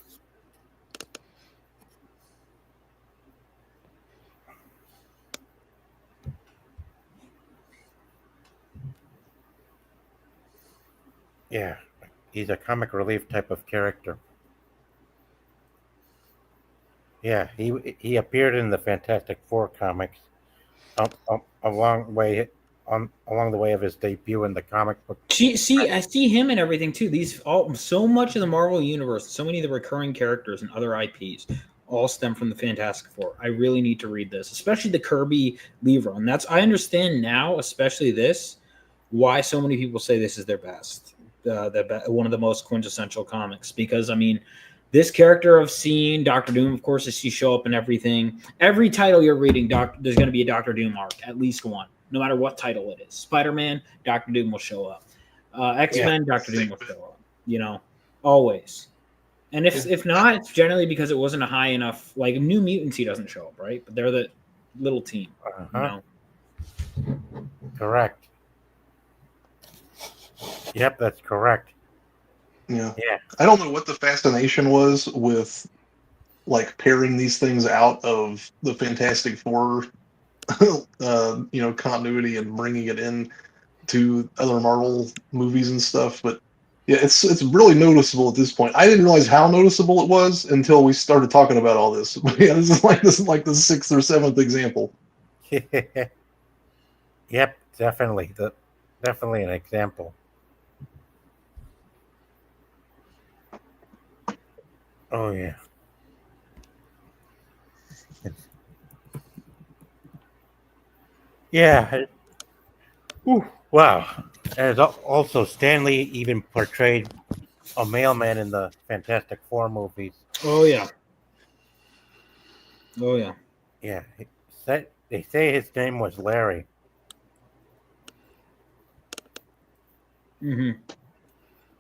Yeah, he's a comic relief type of character. Yeah, he appeared in the Fantastic Four comics along the way of his debut in the comic book. See, I see him and everything too. So much of the Marvel universe, so many of the recurring characters and other IPs, all stem from the Fantastic Four. I really need to read this, especially the Kirby Lee run. I understand now, especially this, why so many people say this is their best, one of the most quintessential comics. Because I mean, this character of seeing Doctor Doom, of course, as you show up in everything. Every title you're reading, there's going to be a Doctor Doom arc, at least one, no matter what title it is. Spider-Man, Doctor Doom will show up. X-Men, Doctor Doom will show up. Always. And if not, it's generally because it wasn't a high enough. Like New Mutants, he doesn't show up, right? But they're the little team. Correct. Yep, that's correct. Yeah. Yeah. I don't know what the fascination was with like pairing these things out of the Fantastic Four, continuity and bringing it in to other Marvel movies and stuff. But yeah, it's really noticeable at this point. I didn't realize how noticeable it was until we started talking about all this. But yeah, this is like the sixth or seventh example. Yep, definitely an example. Oh yeah. Yeah. Ooh, wow. And also, Stanley even portrayed a mailman in the Fantastic Four movies. Oh yeah. Oh yeah. Yeah, they say his name was Larry. Hmm.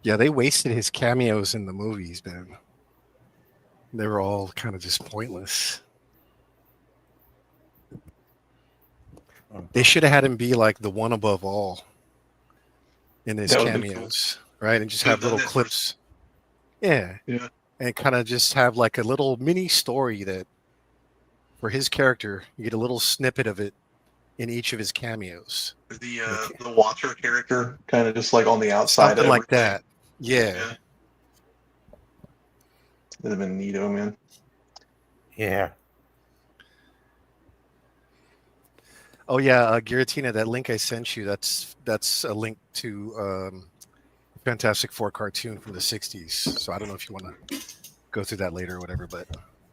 Yeah, they wasted his cameos in the movies, man. They were all kind of just pointless. They should have had him be like the one above all in his That would've been cameos, right? And just Could've have done little that clips. Yeah. Yeah. And kind of just have like a little mini story that for his character, you get a little snippet of it in each of his cameos. The Watcher character, kind of just like on the outside Something of like everything. that. Yeah. Yeah. That'd have been neato, man. Yeah. Oh yeah, Giratina, that link I sent you, that's a link to Fantastic Four cartoon from the 60s. So I don't know if you want to go through that later or whatever, but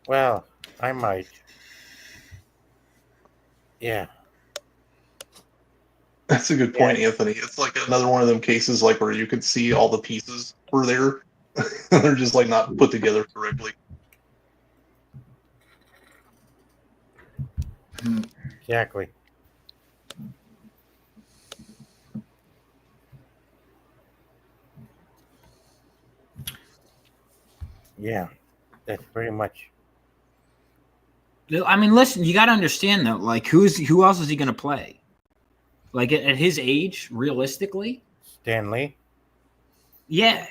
Well, I might. Yeah. That's a good point, Anthony. It's like another one of them cases like where you could see all the pieces were there. They're just like not put together correctly. Exactly. Yeah, that's pretty much. I mean, listen, you got to understand though. Like, who else is he going to play? Like at his age, realistically, Stanley. yeah.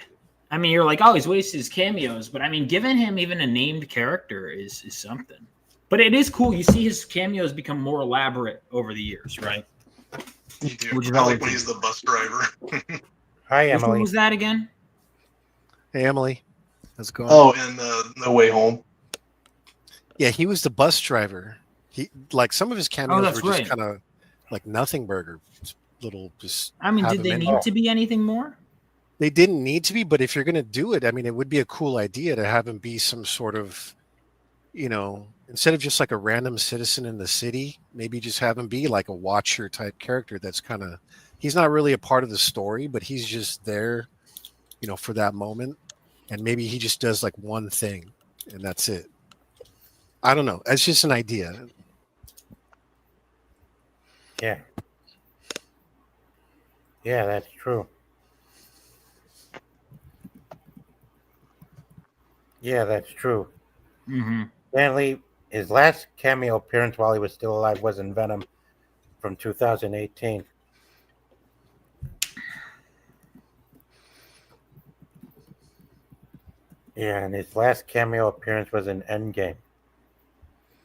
I mean, you're like, oh, he's wasted his cameos, but I mean, giving him even a named character is something. But it is cool. You see his cameos become more elaborate over the years, right? You do. Which is I always like when he's the bus driver. Hi, Which one Emily. was that again? hey Emily, how's it going? Oh, and No Way Home. Yeah, he was the bus driver. He like some of his cameos that's were just right. kind of like nothing burger, little just. I mean, have did him they in need there. to be anything more? They didn't need to be, but if you're going to do it, I mean, it would be a cool idea to have him be some sort of, instead of just like a random citizen in the city, maybe just have him be like a watcher type character. That's kind of, he's not really a part of the story, but he's just there, for that moment. And maybe he just does like one thing and that's it. I don't know. It's just an idea. Yeah. Yeah, that's true. Yeah, that's true. Mm-hmm. Stanley, his last cameo appearance while he was still alive was in Venom from 2018. Yeah, and his last cameo appearance was in Endgame.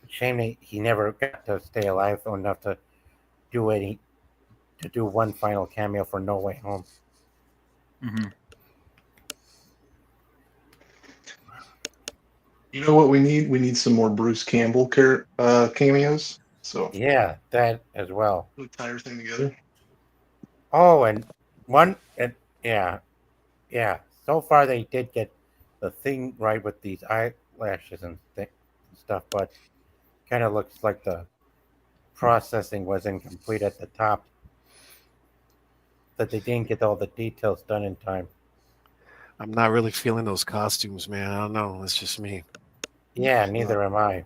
Shame he never got to stay alive enough to do one final cameo for No Way Home. Mm-hmm. You know what we need? We need some more Bruce Campbell cameos. So Yeah, that as well. we'll tie everything together. Oh, and yeah. So far, they did get the thing right with these eyelashes and stuff, but kind of looks like the processing was incomplete at the top. That they didn't get all the details done in time. I'm not really feeling those costumes, man. I don't know. It's just me. Yeah, neither am I.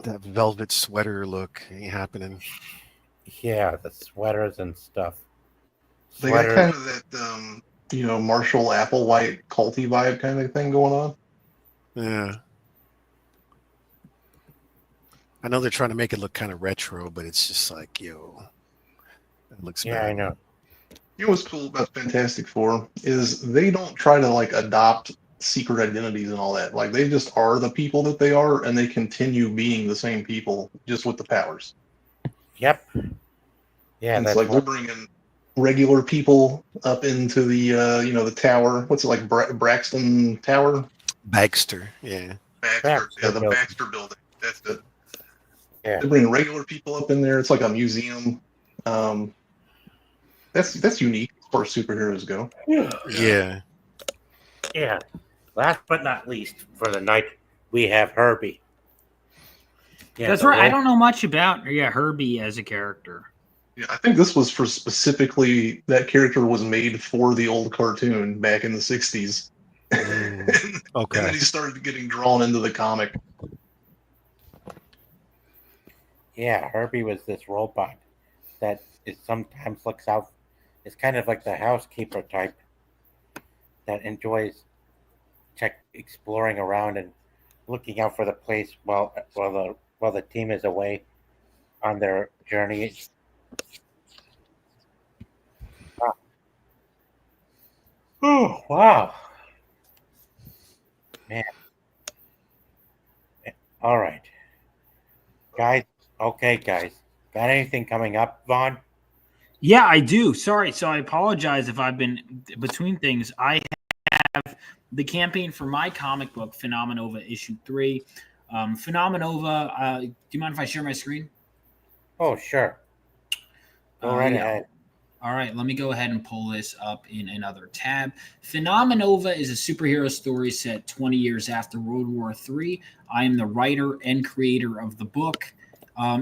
That velvet sweater look ain't happening. Yeah, the sweaters and stuff. They got kind of that, Marshall Applewhite culty vibe kind of thing going on. Yeah. I know they're trying to make it look kind of retro, but it's just like, it looks Yeah, bad. I know. You know what's cool about Fantastic Four is they don't try to like adopt secret identities and all that. Like they just are the people that they are, and they continue being the same people, just with the powers. Yep. Yeah, And that's it's like they're bringing regular people up into the the tower. What's it like, Braxton Tower? Baxter, yeah. Baxter the building. Baxter building. That's it. Yeah. They're bringing regular people up in there. It's like a museum. That's unique as far as superheroes go. Yeah. Yeah. Last but not least, for the night, we have Herbie. Yeah, That's the right. I wolf- don't know much about Herbie as a character. Yeah, I think this was for specifically that character was made for the old cartoon back in the 60s. Mm, And then okay. he started getting drawn into the comic. Yeah, Herbie was this robot that is sometimes looks out. It's kind of like the housekeeper type that enjoys exploring around and looking out for the place while the team is away on their journey. Oh wow, man! All right, guys. Okay, guys. Got anything coming up, Vaughn? Yeah, I do. Sorry. So I apologize if I've been between things. I have the campaign for my comic book, Phenomenova issue 3. Phenomenova, do you mind if I share my screen? Oh, sure. Go right Yeah. ahead. All right, let me go ahead and pull this up in another tab. Phenomenova is a superhero story set 20 years after World War III. I am the writer and creator of the book.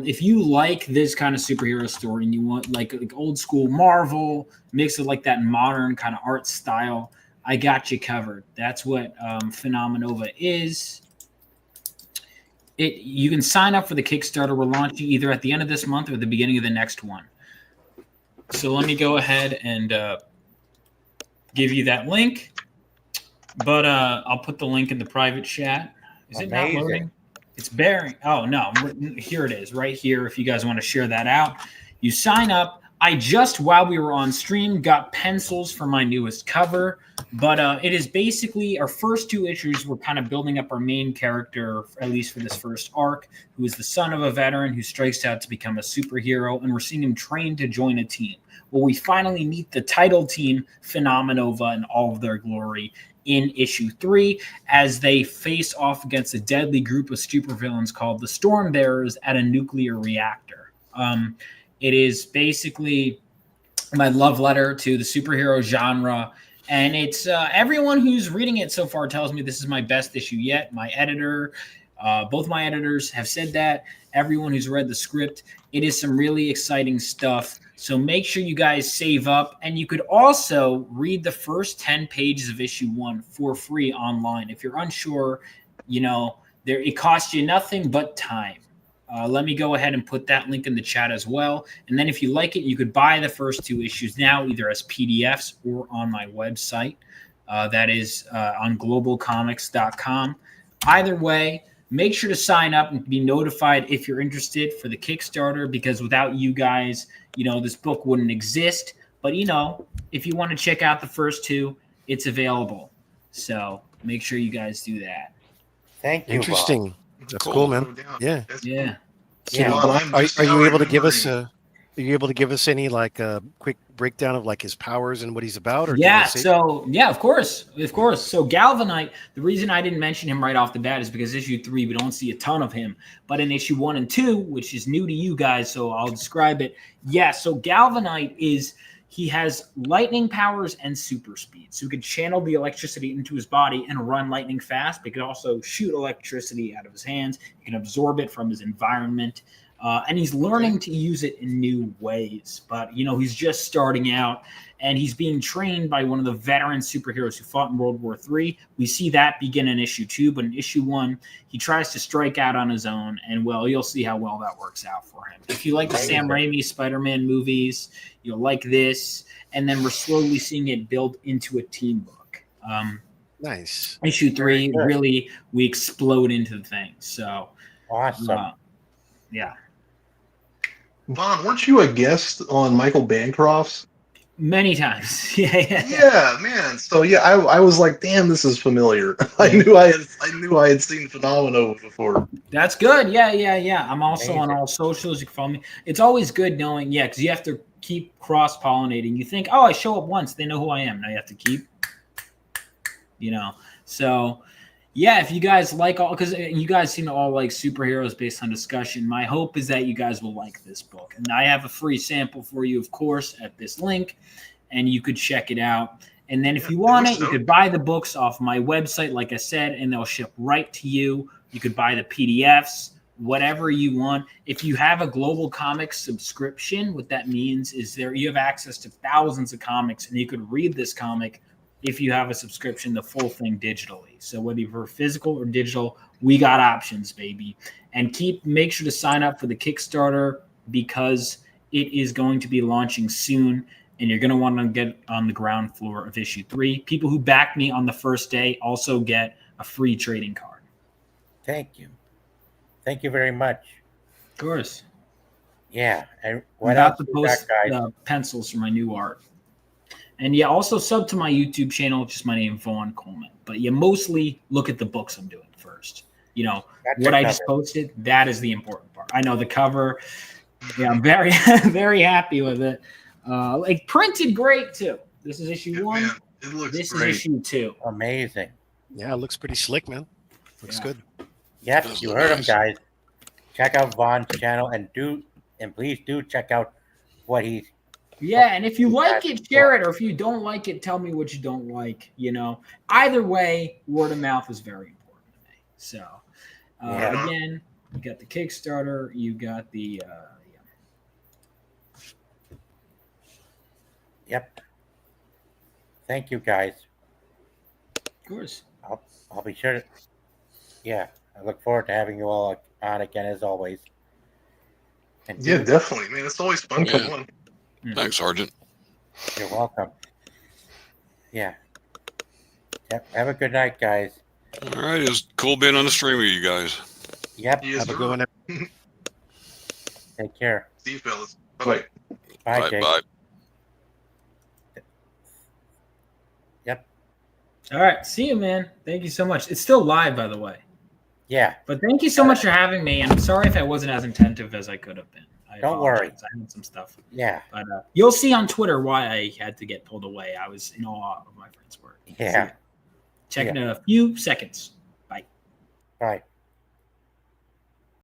If you like this kind of superhero story and you want like old school Marvel, mix it like that modern kind of art style, I got you covered. That's what Phenomenova is. You can sign up for the Kickstarter. We're launching either at the end of this month or the beginning of the next one. So let me go ahead and give you that link. But I'll put the link in the private chat. Is it not loading? It's bearing. Oh, no. Here it is right here. If you guys want to share that out, you sign up. I just, while we were on stream, got pencils for my newest cover. But it is basically our first 2 issues. We're kind of building up our main character, at least for this first arc, who is the son of a veteran who strikes out to become a superhero. And we're seeing him trained to join a team. Well, we finally meet the title team, Phenomenova, in all of their glory in issue 3 as they face off against a deadly group of supervillains called the Storm Bearers at a nuclear reactor. It is basically my love letter to the superhero genre. And it's everyone who's reading it so far tells me this is my best issue yet. My editor, both my editors have said that. Everyone who's read the script, it is some really exciting stuff. So make sure you guys save up. And you could also read the first 10 pages of issue 1 for free online. If you're unsure, it costs you nothing but time. Let me go ahead and put that link in the chat as well. And then if you like it, you could buy the first 2 issues now, either as PDFs or on my website. That is on globalcomics.com. Either way, make sure to sign up and be notified if you're interested for the Kickstarter, because without you guys, this book wouldn't exist. But, if you want to check out the first 2, it's available. So make sure you guys do that. Thank you. Interesting. Bob. That's cool, man. Yeah. Yeah. Yeah. Are you able to give us Are you able to give us any quick breakdown of his powers and what he's about? Or Of course. So Galvanite, the reason I didn't mention him right off the bat is because issue 3 we don't see a ton of him, but in issue 1 and 2, which is new to you guys, so I'll describe it. Yeah, so Galvanite he has lightning powers and super speed, so he could channel the electricity into his body and run lightning fast. But he could also shoot electricity out of his hands. He can absorb it from his environment. And he's learning to use it in new ways. But, he's just starting out, and he's being trained by one of the veteran superheroes who fought in World War III. We see that begin in issue 2, but in issue 1, he tries to strike out on his own, and, well, you'll see how well that works out for him. If you like the Sam Raimi Spider-Man movies, you'll like this, and then we're slowly seeing it build into a team book. Nice. Issue 3, really, we explode into the thing. So, Awesome. Yeah. Vaughn, weren't you a guest on Michael Bancroft's? Many times. Yeah. Yeah, man. So I was like, damn, this is familiar. I knew I had seen Phenomenova before. That's good. Yeah. I'm also on all socials. You can follow me. It's always good knowing, because you have to keep cross-pollinating. You think, I show up once, they know who I am. Now you have to keep, So, yeah, if you guys like because you guys seem to all like superheroes based on discussion, my hope is that you guys will like this book. And I have a free sample for you, of course, at this link, and you could check it out. And then if you want it, you could buy the books off my website, like I said, and they'll ship right to you. You could buy the PDFs whatever you want. If you have a Global Comics subscription, what that means is you have access to thousands of comics, and you could read this comic if you have a subscription, the full thing digitally. So whether you're physical or digital, we got options, baby. And make sure to sign up for the Kickstarter because it is going to be launching soon, and you're going to want to get on the ground floor of issue 3. People who back me on the first day also get a free trading card. Thank you. Thank you very much. Of course. Yeah. And I'm what about else to we got, post guys? pencils for my new art. And yeah, also sub to my YouTube channel, which is my name, Vaughn Coleman. But you mostly look at the books I'm doing first. You know, That's what your I just cover. posted, that is the important part. I know the cover. Yeah, I'm very, very happy with it. Like printed great too. This is issue 1. Man, it looks This great. is issue 2. Amazing. Yeah, it looks pretty slick, man. Looks Yeah. good. Yep, Those you look heard him, nice. guys. Check out Vaughn's channel and please do check out what he's. Yeah, and if you like That's it, share it. Or if you don't like it, tell me what you don't like. You know, either way, word of mouth is very important to me. So, Yeah. again, you got the Kickstarter, you got the. Yep. Thank you, guys. Of course. I'll be sure to. Yeah, I look forward to having you all on again as always. And Yeah, definitely, man. It's always fun coming on. Thanks, Sergeant. you're welcome. Yeah. Yep. Have a good night, guys. All right, it was cool being on the stream with you guys. Yep. Yes, Have a sir. good one. Take care. See you, fellas. Bye. Bye, Bye Jake. bye. Yep. All right. See you, man. Thank you so much. It's still live, by the way. Yeah. But thank you so much for having me. And I'm sorry if I wasn't as attentive as I could have been. Don't worry. I had some stuff. Yeah. But you'll see on Twitter why I had to get pulled away. I was in awe of my friend's work. Yeah. Check in a few seconds. Bye. Bye.